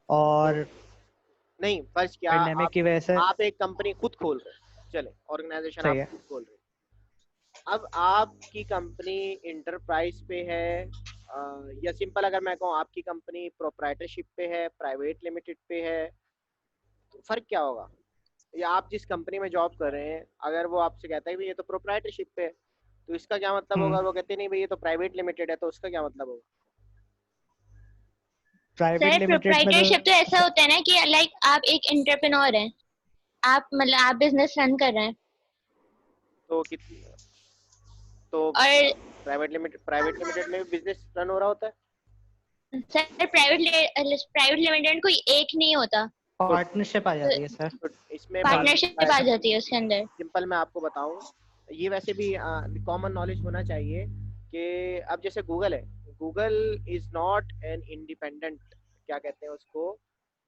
[SPEAKER 2] और
[SPEAKER 1] नहीं फर्ज क्या
[SPEAKER 2] पेंडेमिक की वजह से
[SPEAKER 1] आप एक कंपनी खुद खोल रहे हो, चले ऑर्गेनाइजेशन
[SPEAKER 2] सही
[SPEAKER 1] आप
[SPEAKER 2] है।
[SPEAKER 1] खुद खोल रहे हो। अब आपकी कंपनी इंटरप्राइज पे है, या सिंपल अगर मैं कहूँ आपकी कंपनी प्रोप्राइटरशिप पे है, प्राइवेट लिमिटेड पे है, तो फर्क क्या होगा? या आप जिस कंपनी में जॉब कर रहे हैं, अगर वो आपसे कहता है कि ये तो प्रोप्राइटरशिप पे है, तो इसका क्या मतलब होगा? वो कहते नहीं भाई ये तो प्राइवेट लिमिटेड है, तो उसका क्या मतलब होगा?
[SPEAKER 2] प्राइवेट
[SPEAKER 3] सर
[SPEAKER 2] लिमिटेड में
[SPEAKER 3] प्रोप्राइटरशिप तो ऐसा होता है ना कि लाइक आप एक एंटरप्रेन्योर हैं, आप मतलब आप बिजनेस रन कर रहे हैं,
[SPEAKER 1] तो कितनी तो
[SPEAKER 3] और
[SPEAKER 1] प्राइवेट लिमिटेड में भी बिजनेस रन हो रहा होता है।
[SPEAKER 3] सर प्राइवेट लिमिटेड कोई एक नहीं होता,
[SPEAKER 2] पार्टनरशिप आ जाती है सर।
[SPEAKER 1] तो इसमें
[SPEAKER 3] पार्टनरशिप आ जाती है उसके अंदर।
[SPEAKER 1] सिंपल मैं आपको बताऊं, ये वैसे भी कॉमन नॉलेज होना चाहिए कि अब जैसे गूगल है, Google is not an independent, क्या कहते हैं उसको,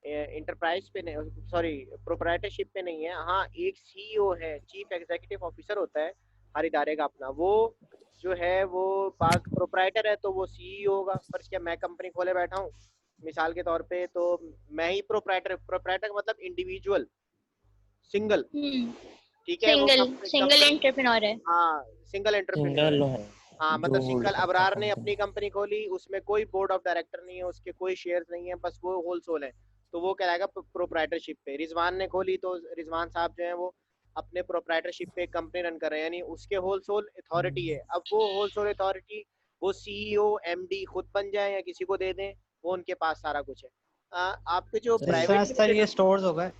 [SPEAKER 1] इंटरप्राइज पे नहीं, सॉरी प्रोप्राइटरशिप पे नहीं है। हाँ, एक सीईओ है, चीफ एग्जीक्यूटिव ऑफिसर होता है हर इदारे का अपना, वो जो है वो प्रोप्राइटर है, तो वो सीईओ होगा। पर क्या मैं कंपनी खोले बैठा हूँ मिसाल के तौर पे, तो मैं ही प्रोप्राइटर का मतलब इंडिविजुअल, सिंगल, ठीक है, वो
[SPEAKER 3] सिंगल एंटरप्रेन्योर है।
[SPEAKER 1] हाँ सिंगल एंटरप्रेन्योर
[SPEAKER 6] सिंगल
[SPEAKER 1] है।
[SPEAKER 6] है
[SPEAKER 1] हाँ
[SPEAKER 6] जो
[SPEAKER 1] मतलब
[SPEAKER 6] होल्ड
[SPEAKER 1] सिंगल
[SPEAKER 6] करता है
[SPEAKER 1] अबरार ने
[SPEAKER 6] कंपनी।
[SPEAKER 1] अपनी कंपनी खोली, उसमें कोई बोर्ड ऑफ डायरेक्टर नहीं है, उसके कोई शेयर नहीं है, बस वो होल सोल है, तो वो कहलाएगा प्रोप्राइटरशिप पे। रिजवान ने खोली तो रिजवान साहब जो है वो अपने प्रोप्राइटरशिप पे कंपनी रन कर रहे हैं, यानी उसके होल सोल अथॉरिटी है। अब वो होल सोल अथॉरिटी वो सीईओ एमडी खुद बन जाए या किसी को दे दें, वो उनके पास सारा कुछ है। आपके जो
[SPEAKER 2] जिस
[SPEAKER 1] प्राइवेट
[SPEAKER 2] तरह ये
[SPEAKER 1] लिमिटेड
[SPEAKER 2] स्टोर्स हो गए,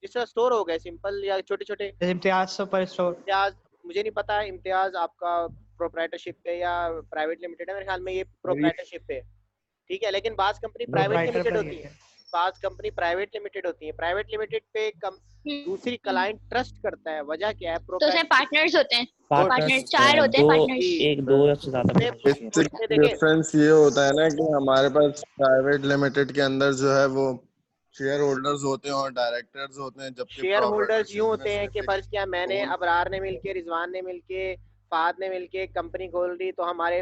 [SPEAKER 1] जिस तरह स्टोर हो गए सिंपल या छोटे छोटे
[SPEAKER 2] इम्तियाज सुपर स्टोर,
[SPEAKER 1] इम्तियाज, मुझे नहीं पता इम्तियाज आपका प्रोप्राइटरशिप पे या प्राइवेट लिमिटेड है, मेरे ख्याल में ये
[SPEAKER 8] और ये
[SPEAKER 1] प्रोप्राइटरशिप पे है, ठीक है। लेकिन बास कंपनी प्राइवेट
[SPEAKER 2] प्रोप्राइटर
[SPEAKER 1] लिमिटेड
[SPEAKER 2] पर ही
[SPEAKER 1] होती है,
[SPEAKER 2] है।
[SPEAKER 1] बास कंपनी प्राइवेट लिमिटेड होती है। प्राइवेट लिमिटेड पे दूसरी क्लाइंट ट्रस्ट करता है, वजह क्या है?
[SPEAKER 3] तो उसमें पार्टनर्स होते हैं,
[SPEAKER 6] पार्टनर्स
[SPEAKER 3] पार्टनर 4 होते हैं
[SPEAKER 6] दो,
[SPEAKER 3] पार्टनर्स।
[SPEAKER 1] जी
[SPEAKER 6] एक दो या उससे ज्यादा
[SPEAKER 1] उसमें
[SPEAKER 6] partners हैं।
[SPEAKER 8] बेसिक
[SPEAKER 1] उसमें देखें
[SPEAKER 8] डिफरेंस ये होता है ना कि हमारे पास प्राइवेट लिमिटेड के अंदर जो है वो शेयर होल्डर्स होते हैं और डायरेक्टर्स होते हैं, जबकि
[SPEAKER 1] शेयर होल्डर्स यूं
[SPEAKER 8] प्रोप्राइटरशिप में
[SPEAKER 1] होते हैं कि
[SPEAKER 8] सिर्फ एक
[SPEAKER 1] फर्ज किया मैंने
[SPEAKER 8] सोल
[SPEAKER 1] अबरार ने मिलके, रिजवान ने मिलके, फाद ने मिलके कंपनी खोल दी, तो हमारे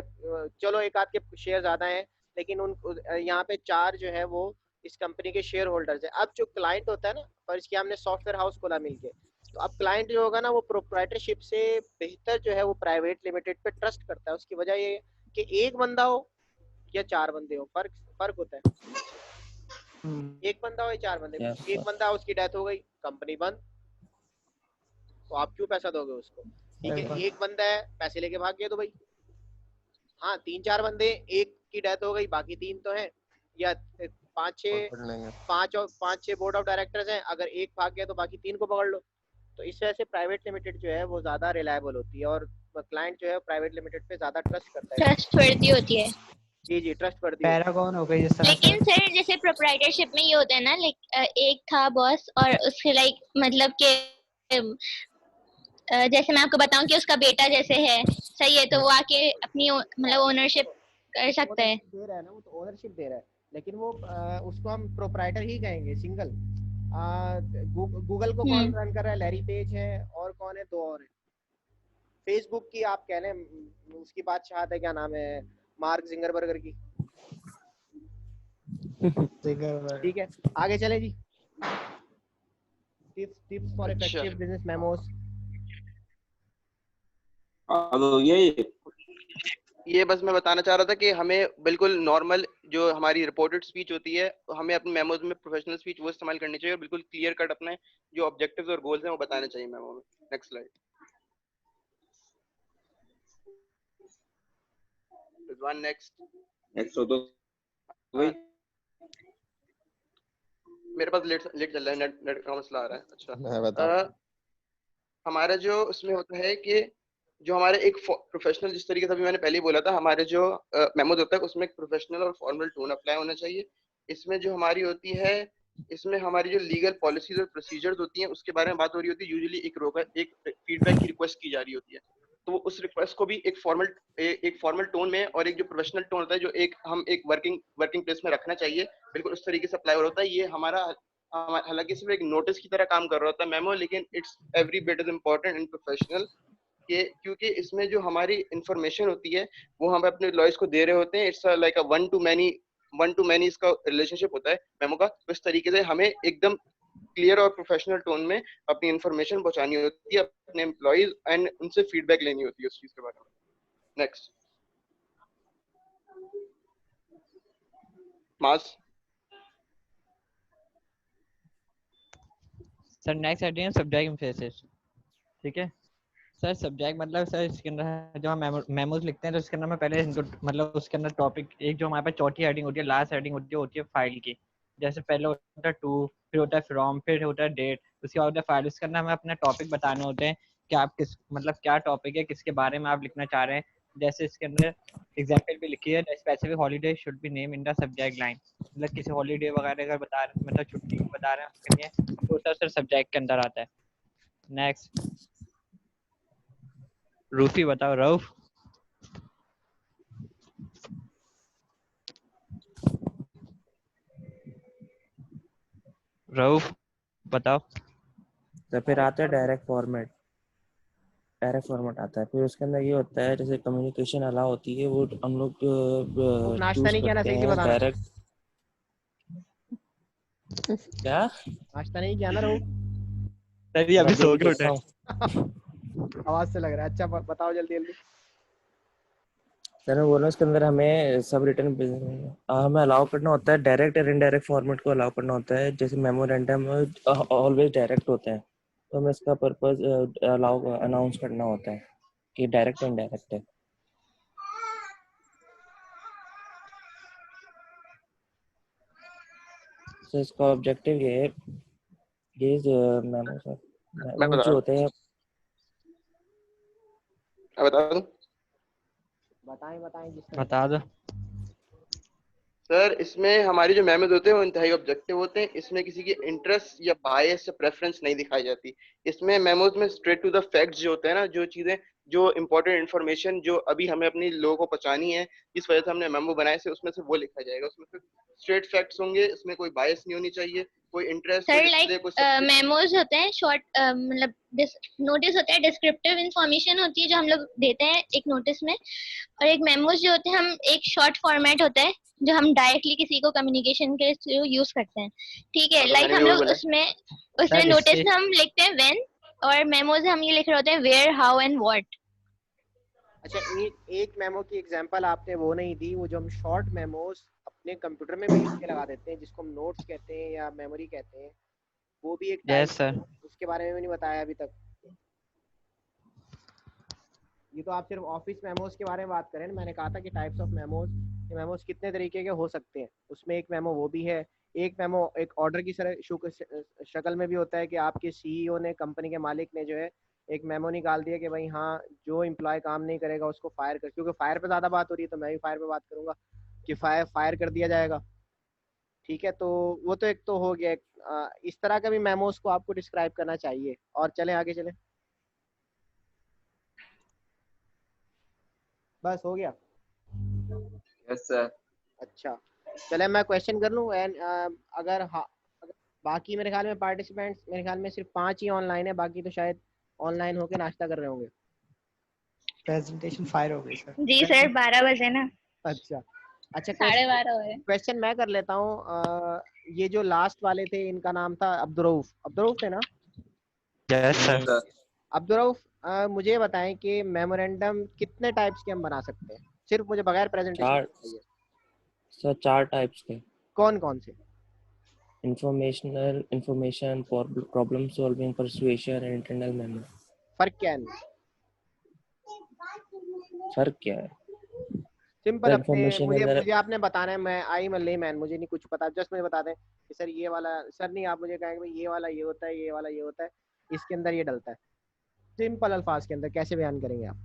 [SPEAKER 1] चलो एक आध के शेयर ज्यादा हैं, लेकिन उन यहाँ पे 4 जो है वो इस कंपनी के शेयर होल्डर्स है। अब जो क्लाइंट होता है ना, फर्ज किया हमने सॉफ्टवेयर हाउस खोला मिलके, तो अब क्लाइंट जो होगा ना वो प्रोप्राइटरशिप से बेहतर जो है वो प्राइवेट लिमिटेड पे ट्रस्ट करता है। उसकी वजह ये है कि एक बंदा हो या 4 बंदे हो, फर्क फर्क होता है। एक बंदा हो या 4 बंदे,
[SPEAKER 6] Yes,
[SPEAKER 1] एक
[SPEAKER 6] sir.
[SPEAKER 1] बंदा उसकी डेथ हो गई, कंपनी बंद, तो आप क्यों पैसा दोगे उसको? ठीक है, एक बंदा है पैसे लेके भाग गया तो भाई, हाँ 3-4 बंदे, एक की डेथ हो गई बाकी 3 तो हैं, या 5-6
[SPEAKER 8] पकड़ लेंगे।
[SPEAKER 1] 5 और 5-6 बोर्ड ऑफ डायरेक्टर्स हैं, अगर एक भाग गया तो बाकी 3 को पकड़ लो। तो इस वजह से प्राइवेट लिमिटेड जो है वो ज्यादा रिलायबल होती है और क्लाइंट जो है प्राइवेट लिमिटेड पे ज्यादा ट्रस्ट करता है।
[SPEAKER 3] ट्रस्टवर्दी होती है।
[SPEAKER 1] जी जी ट्रस्ट वर्दी होती है।
[SPEAKER 2] पैरागॉन हो गई जिस तरह से।
[SPEAKER 3] लेकिन सर जैसे प्रोप्राइटरशिप में ये होता है ना, लाइक एक था बॉस और उसके लाइक मतलब के जैसे मैं आपको बताऊं कि उसका बेटा जैसे है, सही है, तो वो आके अपनी मतलब ओनरशिप कर सकता है।
[SPEAKER 1] दे रहा है ना, वो तो ओनरशिप दे रहा है, लेकिन वो उसको हम प्रोप्राइटर ही कहेंगे सिंगल। गूगल को कौन रन कर रहा है? लैरी पेज है, और कौन है? 2 और है। फेसबुक की आप कह लें उसकी बादशाहत है, क्या नाम है, मार्क जिंगरबर्गर की, ठीक है। आगे चले जी, टिप्स फॉर
[SPEAKER 7] अच्छा।
[SPEAKER 1] Effective business memos.
[SPEAKER 4] तो
[SPEAKER 7] ये बस मैं बताना चाह रहा था कि हमें बिल्कुल नॉर्मल जो हमारी रिपोर्टेड स्पीच होती है, हमें अपने मेमोज में प्रोफेशनल स्पीच वो इस्तेमाल करनी चाहिए और बिल्कुल क्लियर कट अपने जो ऑब्जेक्टिव्स और गोल्स हैं वो बताने चाहिए मेमो में। Next slide. रिजवान नेक्स्ट
[SPEAKER 4] हो तो वही
[SPEAKER 7] मेरे पास लेट चल रहा है, नेट का मसला आ रहा है। अच्छा
[SPEAKER 8] मैं बताऊं
[SPEAKER 7] हमारा जो उसमें होता है कि जो हमारे एक प्रोफेशनल, जिस तरीके से अभी मैंने पहले ही बोला था, हमारे जो मेमोज होता है उसमें एक प्रोफेशनल और फॉर्मल टोन अप्लाई होना चाहिए। इसमें जो हमारी होती है, इसमें हमारी जो लीगल पॉलिसीज और प्रोसीजर्स होती हैं उसके बारे में बात हो रही होती है। यूजुअली एक फीडबैक की रिक्वेस्ट की जा रही होती है, तो वो उस रिक्वेस्ट को भी एक फॉर्मल टोन में और एक जो प्रोफेशनल टोन होता है जो हम एक वर्किंग प्लेस में रखना चाहिए, बिल्कुल उस तरीके से अप्लाई हो रहा होता है। ये हमारा हालांकि सिर्फ एक नोटिस की तरह काम कर रहा होता है मेमो, लेकिन it's every bit is important and professional, क्योंकि इसमें जो हमारी इंफॉर्मेशन होती है वो हम अपने लॉयर्स को दे रहे होते हैं। It's like a one two many इसका रिलेशनशिप होता है मेमो का। तो इस तरीके से हमें एकदम क्लियर और प्रोफेशनल टोन में अपनी इंफॉर्मेशन पहुंचानी होती है अपने एम्प्लॉइज एंड उनसे फीडबैक लेनी होती है उस चीज के बारे में। नेक्स्ट मास।
[SPEAKER 5] सर नेक्स्ट हेडिंग है सब्जेक्ट एम्फेसिस। ठीक है सर, सब्जेक्ट मतलब सर इसके अंदर जो हम मेमोज लिखते हैं तो इसके अंदर में पहले मतलब उसके अंदर टॉपिक एक जो हमारे पास चौथी हेडिंग होती है, लास्ट हेडिंग होती है फाइल की। जैसे पहले होता है टू, फिर होता है फ्रॉम, फिर होता है डेट, उसके बाद होता है फाइल। उसके अंदर हमें अपने टॉपिक बताने होते हैं कि आप किस मतलब क्या टॉपिक है, किसके बारे में आप लिखना चाह रहे हैं। जैसे इसके अंदर एग्जाम्पल भी लिखी है, specific holiday should be name in the subject line. मतलब किसी हॉलीडे वगैरह अगर बता रहे मतलब छुट्टी बता रहे हैं उसके लिए, तो सर सब्जेक्ट के अंदर आता है। नेक्स्ट रूफी बताओ, रऊफ। रऊफ बताओ।
[SPEAKER 6] तो फिर आता है डायरेक्ट फॉर्मेट आता है। फिर उसके अंदर ये होता है जैसे कम्युनिकेशन अलाउ होती है, वो हम लोग
[SPEAKER 1] नाश्ता
[SPEAKER 6] चूज
[SPEAKER 1] नहीं किया ना,
[SPEAKER 6] करते
[SPEAKER 1] सही से
[SPEAKER 6] हैं
[SPEAKER 1] बताना।
[SPEAKER 6] डायरेक्ट। क्या
[SPEAKER 1] नाश्ता नहीं किया ना, रहो।
[SPEAKER 5] सर ये अभी
[SPEAKER 6] अभी
[SPEAKER 5] सो के
[SPEAKER 6] देख
[SPEAKER 5] उठे।
[SPEAKER 6] रहा हूँ।
[SPEAKER 1] आवाज से लग रहा है। अच्छा बताओ जल्दी जल्दी।
[SPEAKER 6] सर मैं बोल रहा हूँ इसके अंदर हमें सब रिटर्न हमें अलाउ करना होता है, डायरेक्ट और इनडायरेक्ट फॉर्मेट को अलाउ करना होता है। जैसे मेमोरेंडम ऑलवेज डायरेक्ट होते हैं, तो हमें इसका पर्पस अलाउ अनाउंस करना होता है कि डायरेक्ट और इनडायरेक्ट है। तो इसका ऑब्जेक्टिव ये है, ये
[SPEAKER 7] मैं
[SPEAKER 6] मेमो
[SPEAKER 7] बता
[SPEAKER 6] जो होते हैं।
[SPEAKER 7] बता दूं
[SPEAKER 1] बताएं बताएं जिसने
[SPEAKER 5] बता दो।
[SPEAKER 7] सर, इसमें हमारी जो मेमोज होते हैं वो इंतहाई ऑब्जेक्टिव होते हैं। इसमें किसी की इंटरेस्ट या बायस या प्रेफरेंस नहीं दिखाई जाती। इसमें मेमोज में स्ट्रेट टू द फैक्ट्स जो होते हैं ना, जो चीजें, जो इंपॉर्टेंट इन्फॉर्मेशन जो अभी हमें अपनी लोगों को पहुंचानी है, जिस वजह से हमने मेमो बनाए से, उसमें से वो लिखा जाएगा। उसमें सिर्फ स्ट्रेट फैक्ट्स होंगे, इसमें कोई बायस नहीं होनी चाहिए, कोई इंटरेस्ट, कोई
[SPEAKER 3] सर लाइक
[SPEAKER 7] डिस्प्ले, कोई सब कुछ।
[SPEAKER 3] मेमोज होते हैं शॉर्ट, मतलब नोटिस होता है, डिस्क्रिप्टिव इंफॉर्मेशन होती है जो हम लोग देते हैं एक नोटिस में। और एक मेमोज जो होते हैं, हम एक शॉर्ट फॉर्मेट होता है जो हम डायरेक्टली किसी को कम्युनिकेशन के थ्रू यूज करते हैं। ठीक है,
[SPEAKER 7] हाँ, तो
[SPEAKER 3] लाइक
[SPEAKER 7] मैंने भी
[SPEAKER 3] हम
[SPEAKER 7] वही
[SPEAKER 3] लोग
[SPEAKER 7] बोला।
[SPEAKER 3] उसमें
[SPEAKER 5] सर
[SPEAKER 3] नोटिस
[SPEAKER 5] इससे
[SPEAKER 3] में हम लिखते हैं व्हेन, और मेमोज में हम ये लिख रहे होते हैं वेयर, हाउ एंड व्हाट।
[SPEAKER 1] अच्छा एक मेमो की एग्जांपल आपने वो नहीं दी, वो जो हम शॉर्ट मेमोज अपने कंप्यूटर में भी लिख के लगा देते हैं जिसको हम नोट्स कहते हैं या मेमोरी कहते हैं, वो भी एक टाइप
[SPEAKER 5] यस सर।
[SPEAKER 1] है, उसके बारे में भी नहीं बताया अभी तक। ये तो आप सिर्फ ऑफिस मेमोज के बारे में बात करें ना, मैंने कहा था कि टाइप्स ऑफ मेमोज, ये मेमोज कितने तरीके के हो सकते हैं, उसमें एक मेमो वो भी है। एक मेमो एक ऑर्डर की शक्ल में भी होता है कि आपके सीईओ ने, कंपनी के मालिक ने जो है एक मेमो निकाल दिया कि भाई हाँ, जो एम्प्लॉय काम नहीं करेगा उसको फायर कर, क्योंकि फायर पे ज़्यादा बात हो रही है तो मैं भी फायर पे बात करूंगा कि फायर कर दिया जाएगा। ठीक है, तो वो तो एक तो हो गया। इस तरह का भी मेमोज को आपको डिस्क्राइब करना चाहिए। और चलें आगे चलें, बस हो गया।
[SPEAKER 4] Yes sir.
[SPEAKER 1] अच्छा चले मैं क्वेश्चन कर लूँ। एंड अगर हाँ, बाकी मेरे ख्याल में पार्टिसिपेंट्स मेरे ख्याल में सिर्फ 5 ही ऑनलाइन है, बाकी तो शायद ऑनलाइन होके नाश्ता कर रहे होंगे।
[SPEAKER 2] प्रेजेंटेशन फायर हो गई सर।
[SPEAKER 3] जी सर, 12 बजे ना,
[SPEAKER 1] अच्छा अच्छा,
[SPEAKER 3] 12:30 हो गए।
[SPEAKER 1] क्वेश्चन मैं कर लेता हूँ। ये जो लास्ट वाले थे इनका नाम था अब्दुरऊफ, अब्दुरऊफ थे ना?
[SPEAKER 5] Yes sir.
[SPEAKER 4] सर
[SPEAKER 1] अब्दुरऊफ, मुझे बताएं कि मेमोरेंडम कितने टाइप्स के हम बना सकते हैं, सिर्फ मुझे बगैर प्रेजेंटेशन
[SPEAKER 6] चार
[SPEAKER 1] बताइए।
[SPEAKER 6] सर, 4 टाइप्स के।
[SPEAKER 1] कौन कौन से?
[SPEAKER 6] Information, problem solving, persuasion and internal memo.
[SPEAKER 1] फर्क क्या है इनमें?
[SPEAKER 6] फर्क क्या है?
[SPEAKER 1] सिंपल,
[SPEAKER 6] सर
[SPEAKER 1] अपने
[SPEAKER 6] इंफॉर्मेशन के
[SPEAKER 1] मुझे
[SPEAKER 6] अंदर
[SPEAKER 1] मुझे आपने बताना है। मैं आई एम लेमैन, मुझे नहीं कुछ पता, जस्ट मुझे बता दें कि सर ये वाला, सर नहीं, आप मुझे कहेंगे भाई ये वाला ये होता है, ये वाला ये होता है, इसके अंदर ये डलता है। सिंपल अल्फाज के अंदर कैसे बयान करेंगे आप?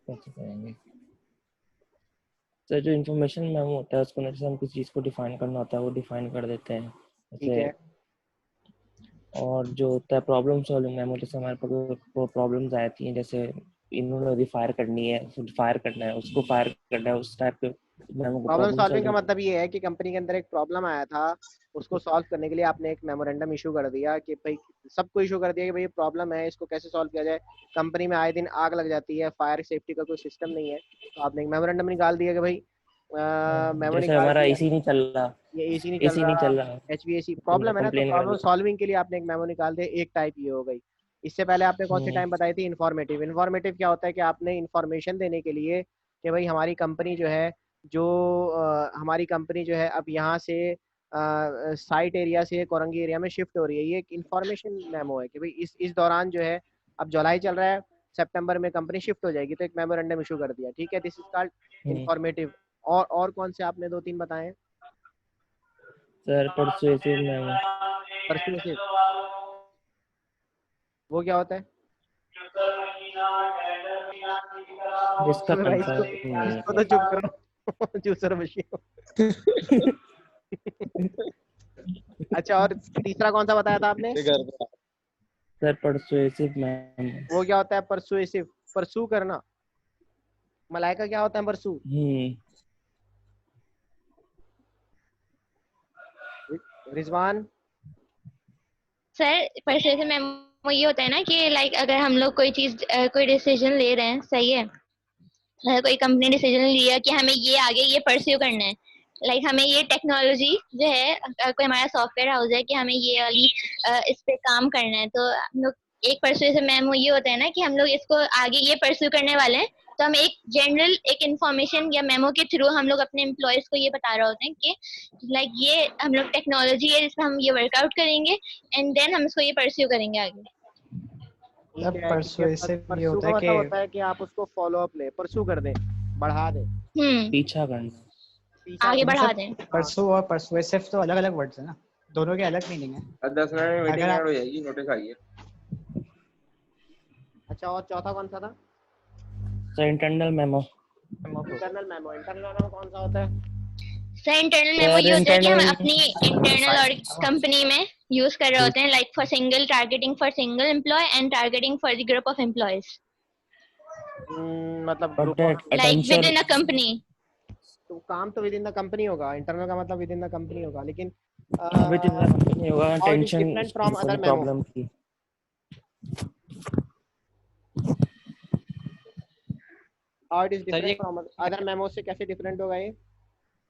[SPEAKER 6] कैसे करेंगे? सर जो इन्फॉर्मेशन मेमो होता है उसको जैसे हम किसी चीज़ को डिफाइन करना होता है वो डिफाइन कर देते हैं
[SPEAKER 1] ठीक
[SPEAKER 6] जैसे।
[SPEAKER 1] है।
[SPEAKER 6] और जो होता है प्रॉब्लम सॉल्विंग मेमो, जैसे हमारे पास को प्रॉब्लम्स आती हैं, जैसे इन्होंने फायर करनी है, फायर करना है, उसको फायर करना है, उस टाइप के मेमो को
[SPEAKER 1] प्रॉब्लम
[SPEAKER 6] प्रॉब्लम
[SPEAKER 1] सॉल्विंग का
[SPEAKER 6] सॉल्विंग।
[SPEAKER 1] मतलब ये है कि कंपनी के अंदर एक प्रॉब्लम आया था, उसको सॉल्व करने के लिए आपने एक मेमोरेंडम इशू कर दिया कि भाई, सबको इशू कर दिया कि भाई प्रॉब्लम है, इसको कैसे सॉल्व किया जाए। कंपनी में आए दिन आग लग जाती है, फायर सेफ्टी का कोई सिस्टम नहीं है, तो आपने एक मेमोरेंडम निकाल दिया कि भाई मेमो
[SPEAKER 6] जैसे
[SPEAKER 1] निकाल
[SPEAKER 6] हमारा
[SPEAKER 1] दिया,
[SPEAKER 6] एसी नहीं चल रहा,
[SPEAKER 1] ये एसी नहीं चल
[SPEAKER 6] एसी नहीं
[SPEAKER 1] रहा,
[SPEAKER 6] चल रहा,
[SPEAKER 1] HVAC
[SPEAKER 6] तो मैं
[SPEAKER 1] प्रॉब्लम है ना, तो
[SPEAKER 6] कंप्लेन कर
[SPEAKER 1] प्रॉब्लम
[SPEAKER 6] दूँ।
[SPEAKER 1] सॉल्विंग के लिए आपने एक मेमो निकाल दिया। एक टाइप ये हो गई। इससे पहले आपने कौन सी टाइम बताई थी? इन्फॉर्मेटिव। इन्फॉर्मेटिव क्या होता है कि आपने इन्फॉर्मेशन देने के लिए कि भाई हमारी कंपनी जो है, जो हमारी कंपनी जो है अब यहाँ से साइट एरिया से कोरंगी एरिया में शिफ्ट हो रही है, ये एक इन्फॉर्मेशन मेमो है कि भाई इस दौरान जो है, अब जुलाई चल रहा है, सितंबर में कंपनी शिफ्ट हो जाएगी, तो एक मेमोरेंडम इशू कर दिया। ठीक है, दिस इज कॉल्ड इन्फॉर्मेटिव। और कौन से आपने 2-3 बताए हैं?
[SPEAKER 6] Sir persuasive memo.
[SPEAKER 1] परसुएसिव, वो क्या होता है?
[SPEAKER 6] इसका
[SPEAKER 1] भाई इसको
[SPEAKER 6] कंफर्म नहीं है
[SPEAKER 1] इसको तो
[SPEAKER 6] सर।
[SPEAKER 1] चुप करो जूसर मशीन। अच्छा, और तीसरा कौन सा बताया था आपने?
[SPEAKER 6] Sir persuasive memo.
[SPEAKER 1] वो क्या होता है? परसुएसिव, परसू करना। मलाइका क्या होता है परसू? रिजवान?
[SPEAKER 3] सर परसुएसिव मेमो ये होता है ना कि लाइक अगर हम लोग कोई चीज, कोई डिसीजन ले रहे हैं, सही है, कोई कंपनी डिसीजन लिया कि हमें ये आगे ये परस्यू करना है, लाइक हमें ये टेक्नोलॉजी जो है, कोई हमारा सॉफ्टवेयर हाउस है कि हमें ये वाली इस पे काम करना है, तो हम लोग एक परस्यू से मैम ये होता है ना कि हम लोग इसको आगे ये परस्यू करने वाले हैं, तो हम एक जनरल एक इंफॉर्मेशन या मेमो के थ्रू हम लोग अपने एम्प्लॉयज को ये बता रहे होते हैं कि लाइक ये हम लोग टेक्नोलॉजी है जिसमें हम ये वर्कआउट करेंगे एंड देन हम इसको ये परस्यू करेंगे आगे।
[SPEAKER 1] ठीक
[SPEAKER 2] अब
[SPEAKER 1] है ठीक है।
[SPEAKER 2] परसुएसिव ये
[SPEAKER 1] परसू
[SPEAKER 2] होता
[SPEAKER 1] का
[SPEAKER 2] है
[SPEAKER 1] मतलब
[SPEAKER 2] कि
[SPEAKER 1] होता है कि आप उसको फॉलो अप ले, परसू कर दें, बढ़ा दें,
[SPEAKER 6] पीछा करना।
[SPEAKER 1] पीछा
[SPEAKER 3] आगे बढ़ा
[SPEAKER 2] मतलब
[SPEAKER 3] दें।
[SPEAKER 2] परसू और परसुएसिव तो अलग अलग वर्ड्स है ना, दोनों के अलग मीनिंग है।
[SPEAKER 4] 10 मिनट में मीटिंग
[SPEAKER 2] अगर
[SPEAKER 4] ऐड
[SPEAKER 2] आप
[SPEAKER 4] हो जाएगी, नोटिस आइए।
[SPEAKER 1] अच्छा, और चौथा कौन सा था?
[SPEAKER 6] Sir internal memo.
[SPEAKER 1] Internal memo. Internal memo कौन सा होता है?
[SPEAKER 3] सर इंटरनल मेमो
[SPEAKER 6] सर
[SPEAKER 3] ये होता है कि हम
[SPEAKER 6] इंटरनल
[SPEAKER 3] अपनी इंटरनल और कंपनी में यूज कर रहे होते हैं, like for single targeting for single employ and targeting for the group of employees,
[SPEAKER 1] मतलब
[SPEAKER 6] but
[SPEAKER 1] group of,
[SPEAKER 6] that
[SPEAKER 3] like with
[SPEAKER 6] attention
[SPEAKER 3] in a company.
[SPEAKER 1] तो काम तो विद इन द कंपनी होगा, इंटरनल का मतलब विद इन द कंपनी होगा, लेकिन
[SPEAKER 6] विद इन द कंपनी होगा,
[SPEAKER 1] how it is
[SPEAKER 6] attention
[SPEAKER 1] different from other memo?
[SPEAKER 6] Problem की।
[SPEAKER 1] How it is
[SPEAKER 5] sir
[SPEAKER 1] different
[SPEAKER 5] ये
[SPEAKER 1] फ्रॉम अदर मेमो से कैसे डिफरेंट होगा ये?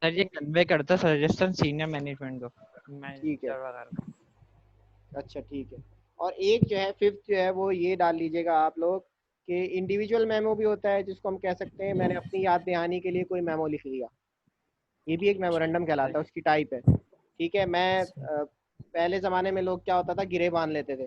[SPEAKER 5] सर ये कन्वे करता है सजेशन सीनियर मैनेजमेंट को,
[SPEAKER 1] ठीक है,
[SPEAKER 5] मैनेजर वगैरह।
[SPEAKER 1] अच्छा ठीक है। और एक जो है फिफ्थ जो है वो ये डाल लीजिएगा आप लोग कि इंडिविजुअल मेमो भी होता है, जिसको हम कह सकते हैं मैंने अपनी याद दहानी के लिए कोई मेमो लिख लिया, ये भी एक मेमोरेंडम कहलाता है, उसकी टाइप है। ठीक है, मैं पहले ज़माने में लोग क्या होता था, गिरे बांध लेते थे।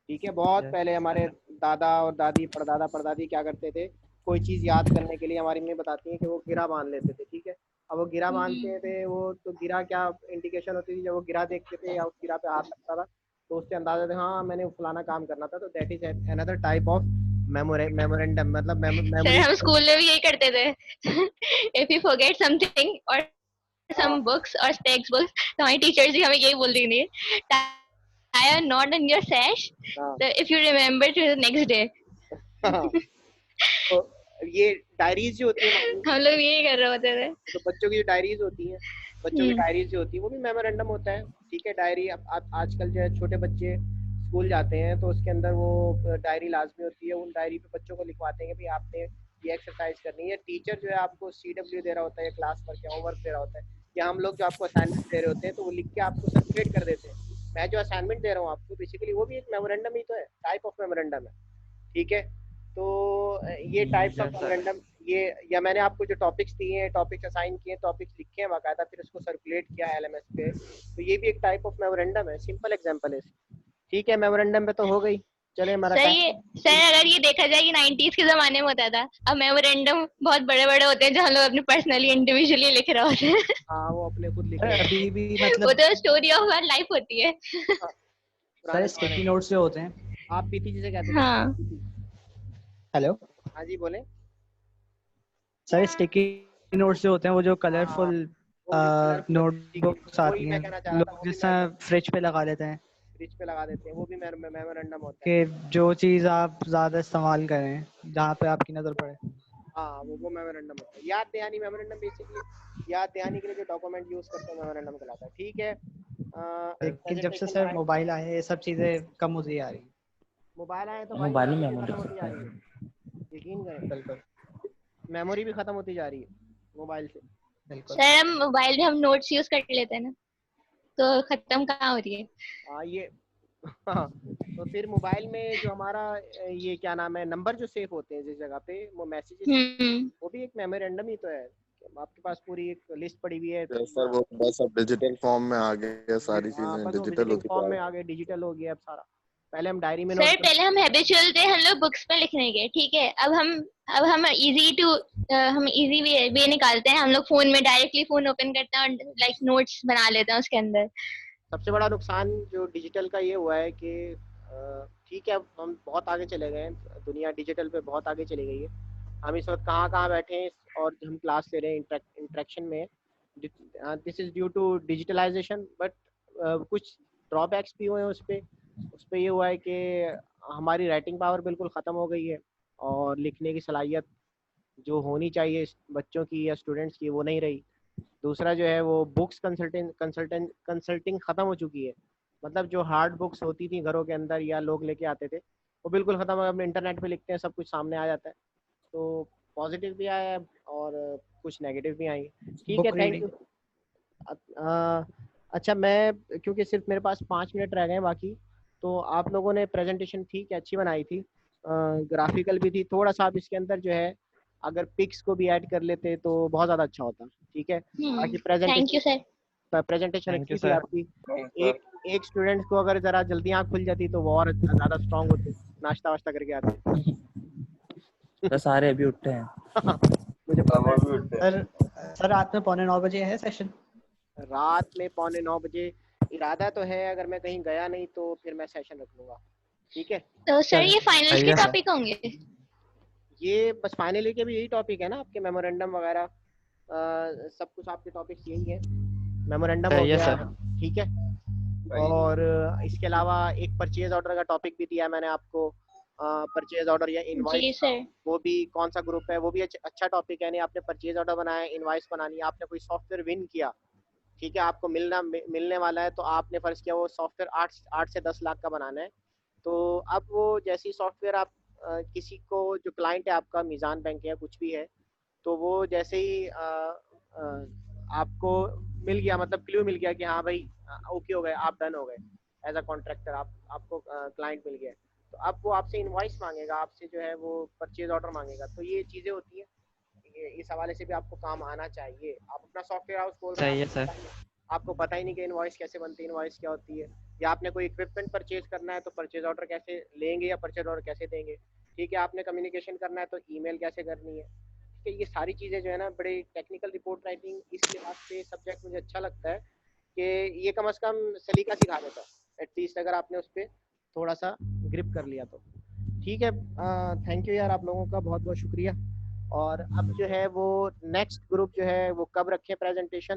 [SPEAKER 1] ठीक है, बहुत पहले हमारे दादा और दादी, परदादा परदादी क्या करते थे, कोई चीज़ याद करने के लिए हमारी मम्मी बताती हैं कि वो गिरा बांध लेते थे। ठीक है, अब वो गिरा बांधते थे, वो तो गिरा क्या इंडिकेशन होती थी, जब वो गिरा देखते थे या उस गिरा पे हाथ लगता था तो उससे अंदाजा था हाँ मैंने फलाना काम करना था, तो that is another type of memorandum, मतलब
[SPEAKER 3] सर
[SPEAKER 1] मेमोरी।
[SPEAKER 3] हम स्कूल में भी यही करते थे। इफ यू फॉरगेट समथिंग और
[SPEAKER 1] हाँ
[SPEAKER 3] some books or text books, तो हमारी टीचर्स भी हमें यही बोलती थी, tie a knot in your sash,
[SPEAKER 1] हाँ
[SPEAKER 3] so if you remember to the next day।
[SPEAKER 1] हाँ। तो ये डायरीज जो होती है हमारी,
[SPEAKER 3] हम लोग यही कर रहे होते थे।
[SPEAKER 1] तो बच्चों की जो डायरीज होती हैं, बच्चों की डायरीज जो होती है वो भी मेमोरेंडम होता है। ठीक है, डायरी अब आजकल जो है छोटे बच्चे स्कूल जाते हैं तो उसके अंदर वो डायरी लाजमी होती है, उन डायरी पे बच्चों को लिखवाते हैं कि भाई आपने ये एक्सरसाइज करनी है। टीचर जो है आपको CW दे रहा होता है या क्लास वर्क या होमवर्क दे रहा होता है, या हम लोग जो आपको असाइनमेंट दे रहे होते हैं तो वो लिख के आपको सर्कुलेट कर देते हैं। मैं जो असाइनमेंट दे रहा हूँ आपको, बेसिकली वो भी एक मेमोरेंडम ही तो है, टाइप ऑफ मेमोरेंडम है। ठीक है, तो ये टाइप्स ऑफ मेमोरेंडम, ये या मैंने आपको जो टॉपिक्स दिए हैं, टॉपिक्स असाइन किए, टॉपिक्स लिखे हैं बाकायदा, फिर उसको सर्कुलेट किया LMS पे, तो ये भी एक टाइप ऑफ मेमोरेंडम है। सिंपल एग्जांपल है। ठीक है, मेमोरेंडम पे तो हो गई। चले हमारा
[SPEAKER 3] सर ये
[SPEAKER 1] टाइम।
[SPEAKER 3] सर अगर ये देखा जाए कि 90s के जमाने में होता था, अब मेमोरेंडम बहुत बड़े बड़े होते हैं जो हम लोग अपने पर्सनली इंडिविजुअली लिख रहे होते हैं।
[SPEAKER 1] हाँ, वो अपने खुद लिख
[SPEAKER 2] सर
[SPEAKER 1] रहे हैं।
[SPEAKER 2] अभी भी
[SPEAKER 3] वो
[SPEAKER 2] मतलब
[SPEAKER 3] तो स्टोरी ऑफ आवर लाइफ होती है।
[SPEAKER 1] हाँ,
[SPEAKER 2] सर
[SPEAKER 1] पुराने जमाने
[SPEAKER 2] स्टिकी
[SPEAKER 1] में।
[SPEAKER 2] नोट्स जो होते हैं,
[SPEAKER 1] आप पीती जिसे कहते थे?
[SPEAKER 3] हाँ
[SPEAKER 2] हेलो
[SPEAKER 1] हाँ जी, बोले।
[SPEAKER 2] सर, स्टिकी नोट्स जो होते हैं वो जो
[SPEAKER 1] हाँ,
[SPEAKER 2] कलरफुल
[SPEAKER 1] वो जो कलरफुल
[SPEAKER 2] नोटबुक्स
[SPEAKER 1] वही
[SPEAKER 2] आती
[SPEAKER 1] मैं
[SPEAKER 2] हैं,
[SPEAKER 1] कहना चाह रहा था,
[SPEAKER 2] लोग
[SPEAKER 1] वो भी
[SPEAKER 2] जिस तरह फ्रिज पे लगा लेते हैं
[SPEAKER 1] फ्रिज पे लगा देते हैं, वो भी मेमोरेंडम होता है।
[SPEAKER 2] कि जो चीज़ आप ज़्यादा इस्तेमाल करें, जहाँ पे आपकी नज़र पड़े।
[SPEAKER 1] हाँ, वो मेमोरेंडम होता है। याद दहानी मेमोरेंडम बेसिकली याद दहानी के लिए जो डॉक्यूमेंट यूज करते हैं मेमोरेंडम कहलाता है। ठीक है,
[SPEAKER 2] लेकिन जब से
[SPEAKER 1] प्रेजेंटेशन
[SPEAKER 2] सर
[SPEAKER 1] राइट,
[SPEAKER 2] मोबाइल आए हैं ये सब चीज़ें कम होती जा रही हैं।
[SPEAKER 1] मोबाइल आए तो भाई
[SPEAKER 6] मोबाइल में
[SPEAKER 1] मेमोरी भी
[SPEAKER 6] मेमोरी
[SPEAKER 1] खत्म होती जा
[SPEAKER 6] होता
[SPEAKER 1] रही
[SPEAKER 6] है।
[SPEAKER 1] है, यकीन करें,
[SPEAKER 2] बिल्कुल
[SPEAKER 1] मेमोरी भी खत्म होती जा रही है मोबाइल से।
[SPEAKER 2] बिल्कुल।
[SPEAKER 3] सर, हम मोबाइल में हम नोट्स यूज कर लेते हैं ना, तो खत्म कहाँ हो रही है।
[SPEAKER 1] हाँ ये हाँ, तो फिर मोबाइल में जो हमारा ये क्या नाम है, नंबर जो सेव होते हैं जिस जगह पे, वो मैसेजेस, वो भी एक मेमोरेंडम ही तो है। आपके पास पूरी एक लिस्ट पड़ी हुई है।
[SPEAKER 8] सर वो बस अब डिजिटल फॉर्म में आ गए, सारी
[SPEAKER 1] हाँ,
[SPEAKER 8] चीजें
[SPEAKER 1] बस वो
[SPEAKER 8] डिजिटल
[SPEAKER 1] विजिटिंग
[SPEAKER 8] होती
[SPEAKER 1] फॉर्म
[SPEAKER 8] जा
[SPEAKER 1] में
[SPEAKER 8] रही
[SPEAKER 1] आ गए, डिजिटल हो गया अब सारा। पहले हम डायरी में नोट
[SPEAKER 3] सर पहले हम हैबिचुअल थे हम लोग बुक्स में लिखने के, ठीक है, हम इजी वे निकालते हैं, हम लोग फोन में डायरेक्टली फोन ओपन करते हैं और लाइक नोट्स बना लेते हैं उसके अंदर।
[SPEAKER 1] सबसे बड़ा नुकसान जो डिजिटल का ये हुआ है कि ठीक है, अब हम बहुत आगे चले गए हैं, दुनिया डिजिटल पे बहुत आगे चली गई है। हम इस वक्त कहाँ कहाँ बैठे हैं और हम क्लास ले रहे हैं, इंटरेक्शन में। This is due to digitalization, but कुछ ड्रॉबैक्स भी हुए हैं उस पे ये हुआ है कि हमारी राइटिंग पावर बिल्कुल ख़त्म हो गई है, और लिखने की सलाहियत जो होनी चाहिए बच्चों की या स्टूडेंट्स की, वो नहीं रही। दूसरा जो है वो बुक्स कंसल्टिंग ख़त्म हो चुकी है। मतलब जो हार्ड बुक्स होती थी घरों के अंदर या लोग लेके आते थे, वो बिल्कुल ख़त्म है। अब इंटरनेट पे लिखते हैं, सब कुछ सामने आ जाता है। तो पॉजिटिव भी आया है और कुछ नेगेटिव भी आएंगे। ठीक
[SPEAKER 2] Book
[SPEAKER 1] है, थैंक
[SPEAKER 2] reading.
[SPEAKER 1] यू। अच्छा, मैं क्योंकि सिर्फ मेरे पास 5 मिनट रह गए हैं बाकी, तो आप लोगों ने प्रेजेंटेशन ठीक है अच्छी बनाई थी, ग्राफिकल भी थी। थोड़ा सा आप इसके अंदर जो है अगर पिक्स को भी ऐड कर लेते तो बहुत ज़्यादा अच्छा होता। ठीक है, बाकी
[SPEAKER 3] thank you sir.
[SPEAKER 1] Presentation
[SPEAKER 5] thank
[SPEAKER 1] अच्छी
[SPEAKER 5] यू
[SPEAKER 1] थी
[SPEAKER 5] सर।
[SPEAKER 1] आपकी। एक स्टूडेंट को अगर ज़रा जल्दी आँख खुल जाती तो वो और ज़्यादा स्ट्रांग होते, नाश्ता वाश्ता करके आते।
[SPEAKER 6] तो सारे अभी उठे हैं।
[SPEAKER 1] मुझे पता है।
[SPEAKER 4] भी उठते हैं।
[SPEAKER 2] सर रात में 8:45 है सेशन।
[SPEAKER 1] रात में 8:45 इरादा तो है, अगर मैं कहीं गया नहीं तो फिर मैं सेशन रख लूंगा। ठीक है,
[SPEAKER 3] तो सर ये फाइनल
[SPEAKER 5] सही
[SPEAKER 3] के
[SPEAKER 5] है सर।
[SPEAKER 3] टॉपिक होंगे?
[SPEAKER 1] ये बस फाइनली के भी यही टॉपिक है ना आपके, मेमोरेंडम वगैरह सब कुछ आपके टॉपिक्स यही है। मेमोरेंडम हो
[SPEAKER 5] सही है
[SPEAKER 1] गया,
[SPEAKER 5] सर।
[SPEAKER 1] ठीक है। और इसके अलावा एक परचेज ऑर्डर का टॉपिक भी दिया है मैंने आपको, परचेज ऑर्डर या
[SPEAKER 3] जी
[SPEAKER 1] इनवॉइस,
[SPEAKER 3] सर।
[SPEAKER 1] वो भी कौन सा ग्रुप है, वो भी अच्छा टॉपिक है। नहीं, आपने परचेज ऑर्डर बनाया, इनवॉइस बनानी है, आपने कोई सॉफ्टवेयर विन किया, ठीक है, आपको मिलने वाला है, तो आपने फर्ज किया वो सॉफ्टवेयर 8 से 10 लाख का बनाना है। तो अब वो जैसी सॉफ्टवेयर आप किसी को, जो क्लाइंट है आपका मीज़ान बैंक या कुछ भी है, तो वो जैसे ही आपको मिल गया, मतलब क्ल्यू मिल गया कि हाँ भाई ओके हो गए, आप डन हो गए एज अ कॉन्ट्रैक्टर, आपको क्लाइंट मिल गया, तो अब वो आपसे इनवॉइस मांगेगा, आपसे जो है वो परचेज ऑर्डर मांगेगा। तो ये चीज़ें होती हैं, इस हवाले से भी आपको काम आना चाहिए। आप अपना सॉफ्टवेयर हाउस खोल रहे
[SPEAKER 5] सही
[SPEAKER 1] हैं,
[SPEAKER 5] है सर।
[SPEAKER 1] आपको पता ही नहीं कि इनवॉइस कैसे बनती है, इनवॉइस क्या होती है, या आपने कोई इक्विपमेंट परचेज करना है तो परचेज ऑर्डर कैसे लेंगे या परचेज ऑर्डर कैसे देंगे, ठीक है, आपने कम्युनिकेशन करना है तो ईमेल कैसे करनी है। ठीक है, ये सारी चीज़ें जो है ना, बड़े टेक्निकल रिपोर्ट राइटिंग, इस लिहाज से सब्जेक्ट मुझे अच्छा लगता है कि ये कम से कम सलीका सिखा देता है एटलीस्ट, अगर आपने उस पर थोड़ा सा ग्रिप कर लिया तो। ठीक है, थैंक यू यार, आप लोगों का बहुत बहुत शुक्रिया। और अब जो है वो नेक्स्ट ग्रुप जो है वो कब रखें प्रेजेंटेशन,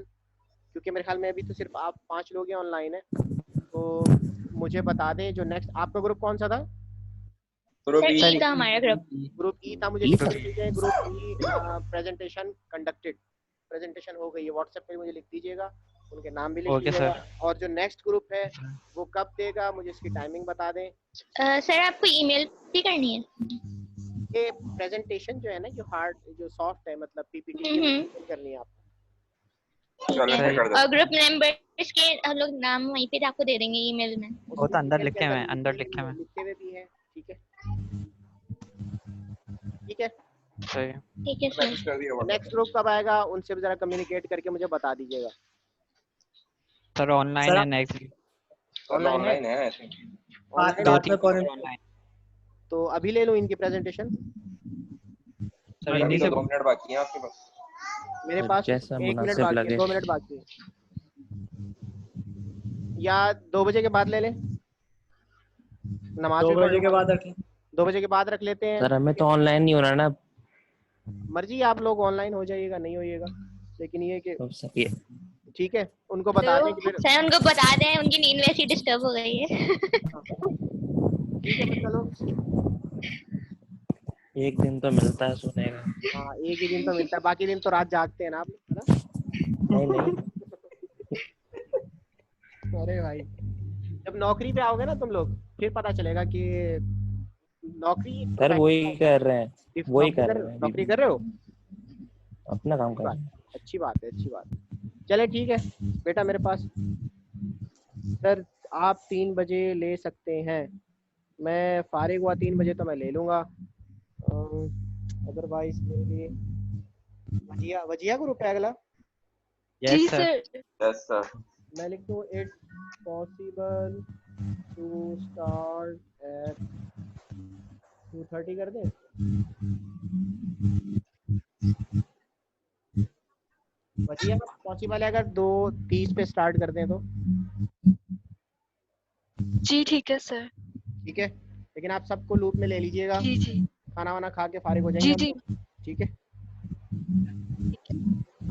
[SPEAKER 1] क्योंकि मेरे ख्याल में अभी तो सिर्फ आप 5 लोग ही ऑनलाइन है, तो मुझे बता दें जो नेक्स्ट आपका ग्रुप कौन सा था।
[SPEAKER 4] ग्रुप
[SPEAKER 3] सर
[SPEAKER 4] ई।
[SPEAKER 3] ई था हमारा ग्रुप।
[SPEAKER 1] ग्रुप ई था, मुझे
[SPEAKER 6] ई
[SPEAKER 1] लिख
[SPEAKER 6] था।
[SPEAKER 1] कर दीजिए ग्रुप ई प्रेजेंटेशन कंडक्टेड, प्रेजेंटेशन हो गई है, व्हाट्सएप पे मुझे लिख दीजिएगा, उनके नाम भी लिख
[SPEAKER 5] ओके
[SPEAKER 1] दीजिएगा।
[SPEAKER 5] सर।
[SPEAKER 1] और जो नेक्स्ट ग्रुप है वो कब देगा, मुझे इसकी टाइमिंग बता दें।
[SPEAKER 3] सर आपको ईमेल भी करनी है?
[SPEAKER 1] ये प्रेजेंटेशन जो है ना, जो हार्ड जो सॉफ्ट है, मतलब पीपीटी करनी है आपको।
[SPEAKER 3] ठीक
[SPEAKER 4] चलो मैं
[SPEAKER 3] है,
[SPEAKER 4] कर देता
[SPEAKER 3] और ग्रुप मेंबर्स के हम लोग नाम वहीं पे आपको दे देंगे ईमेल में।
[SPEAKER 5] वो तो अंदर
[SPEAKER 1] email के
[SPEAKER 5] लिखे हुए हैं,
[SPEAKER 1] लिखे
[SPEAKER 5] अंदर
[SPEAKER 1] हुए
[SPEAKER 5] लिखे
[SPEAKER 1] भी
[SPEAKER 5] हुए
[SPEAKER 1] हैं,
[SPEAKER 5] हैं।
[SPEAKER 1] लिखे हुए भी हैं। ठीक है, ठीक है।
[SPEAKER 5] सही है।
[SPEAKER 3] ठीक है सर।
[SPEAKER 4] मैसेज कर दिया
[SPEAKER 1] नेक्स्ट ग्रुप कब आएगा, उनसे भी जरा कम्युनिकेट करके मुझे बता दीजिएगा।
[SPEAKER 5] सर ऑनलाइन
[SPEAKER 2] सर
[SPEAKER 5] है नेक्स्ट वीक।
[SPEAKER 1] ऑनलाइन है,
[SPEAKER 4] ऑनलाइन है I think।
[SPEAKER 1] ऑनलाइन
[SPEAKER 5] दो
[SPEAKER 1] है,
[SPEAKER 5] तीन ऑनलाइन।
[SPEAKER 1] तो अभी ले लूँ इनकी प्रेजेंटेशन।
[SPEAKER 5] सर
[SPEAKER 4] अभी
[SPEAKER 5] इन्हीं
[SPEAKER 4] तो
[SPEAKER 5] से
[SPEAKER 4] 2 मिनट बाकी हैं आपके पास।
[SPEAKER 1] मेरे पास
[SPEAKER 6] जैसा
[SPEAKER 1] 1 मिनट
[SPEAKER 6] मुनासिब
[SPEAKER 1] बाकी है,
[SPEAKER 6] लगे।
[SPEAKER 1] 2 मिनट बाकी है, या 2 बजे के बाद ले लें, नमाज
[SPEAKER 2] 2
[SPEAKER 1] भी
[SPEAKER 2] बजे
[SPEAKER 1] पढ़
[SPEAKER 2] के
[SPEAKER 1] लूँ।
[SPEAKER 2] बाद रखें।
[SPEAKER 1] 2 बजे के बाद रख लेते हैं।
[SPEAKER 6] सर हमें तो ऑनलाइन नहीं होना ना।
[SPEAKER 1] मर्जी, आप लोग ऑनलाइन हो जाइएगा, नहीं होइएगा, लेकिन ये कि
[SPEAKER 6] तो सर ये
[SPEAKER 1] ठीक है, उनको बता दें कि
[SPEAKER 3] तो
[SPEAKER 1] फिर
[SPEAKER 3] सर उनको बता दें, उनकी नींद वैसी डिस्टर्ब हो गई है।
[SPEAKER 1] ठीक है, फिर चलो।
[SPEAKER 6] एक दिन तो मिलता है सोने का।
[SPEAKER 1] हाँ, एक ही दिन तो मिलता है, बाकी दिन तो रात जागते हैं ना आप लोग, है ना।
[SPEAKER 6] नहीं नहीं।
[SPEAKER 1] अरे भाई, जब नौकरी पे आओगे ना तुम लोग, फिर पता चलेगा कि नौकरी
[SPEAKER 6] सर वही कर रहे हैं, वही कर रहे हैं अभी
[SPEAKER 1] नौकरी
[SPEAKER 6] भी।
[SPEAKER 1] कर रहे हो।
[SPEAKER 6] अपना काम कर रहे हैं।
[SPEAKER 1] अच्छी बात है, अच्छी बात है। चले ठीक है बेटा, मेरे पास सर आप 3 बजे ले सकते हैं, मैं फारिग हुआ 3 बजे तो मैं ले लूँगा। अदरवाइज मेरे लिए वजिया वजिया ग्रुप है अगला।
[SPEAKER 5] Yes sir.
[SPEAKER 4] Yes sir.
[SPEAKER 1] मैं लिख दूँ it's possible to start at 2:30 कर दें। वजिया पॉसिबल है अगर 2:30 पे स्टार्ट कर दें तो।
[SPEAKER 9] जी ठीक है सर।
[SPEAKER 1] ठीक है, लेकिन आप सबको लूप में ले लीजिएगा,
[SPEAKER 9] जी जी
[SPEAKER 1] खाना वाना खा के फारिग हो
[SPEAKER 9] जी
[SPEAKER 1] जाएंगे
[SPEAKER 9] जी
[SPEAKER 1] हम लोग। ठीक है,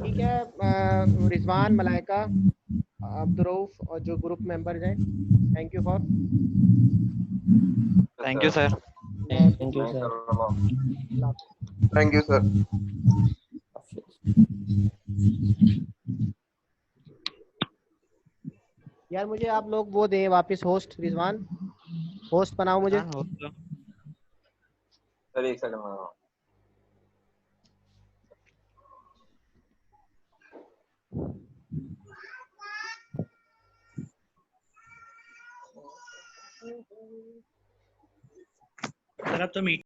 [SPEAKER 1] ठीक है। रिजवान, मलाइका, अब्दुरऊफ और जो ग्रुप मेंबर्स हैं, thank you for.
[SPEAKER 5] Thank you sir.
[SPEAKER 6] Thank you sir.
[SPEAKER 7] Thank you sir.
[SPEAKER 1] यार मुझे आप लोग वो दें वापस होस्ट, रिजवान होस्ट बनाओ मुझे।
[SPEAKER 5] हाँ, हो तो।
[SPEAKER 4] सर एक सेकंड में।
[SPEAKER 2] सर अब तो मीटिंग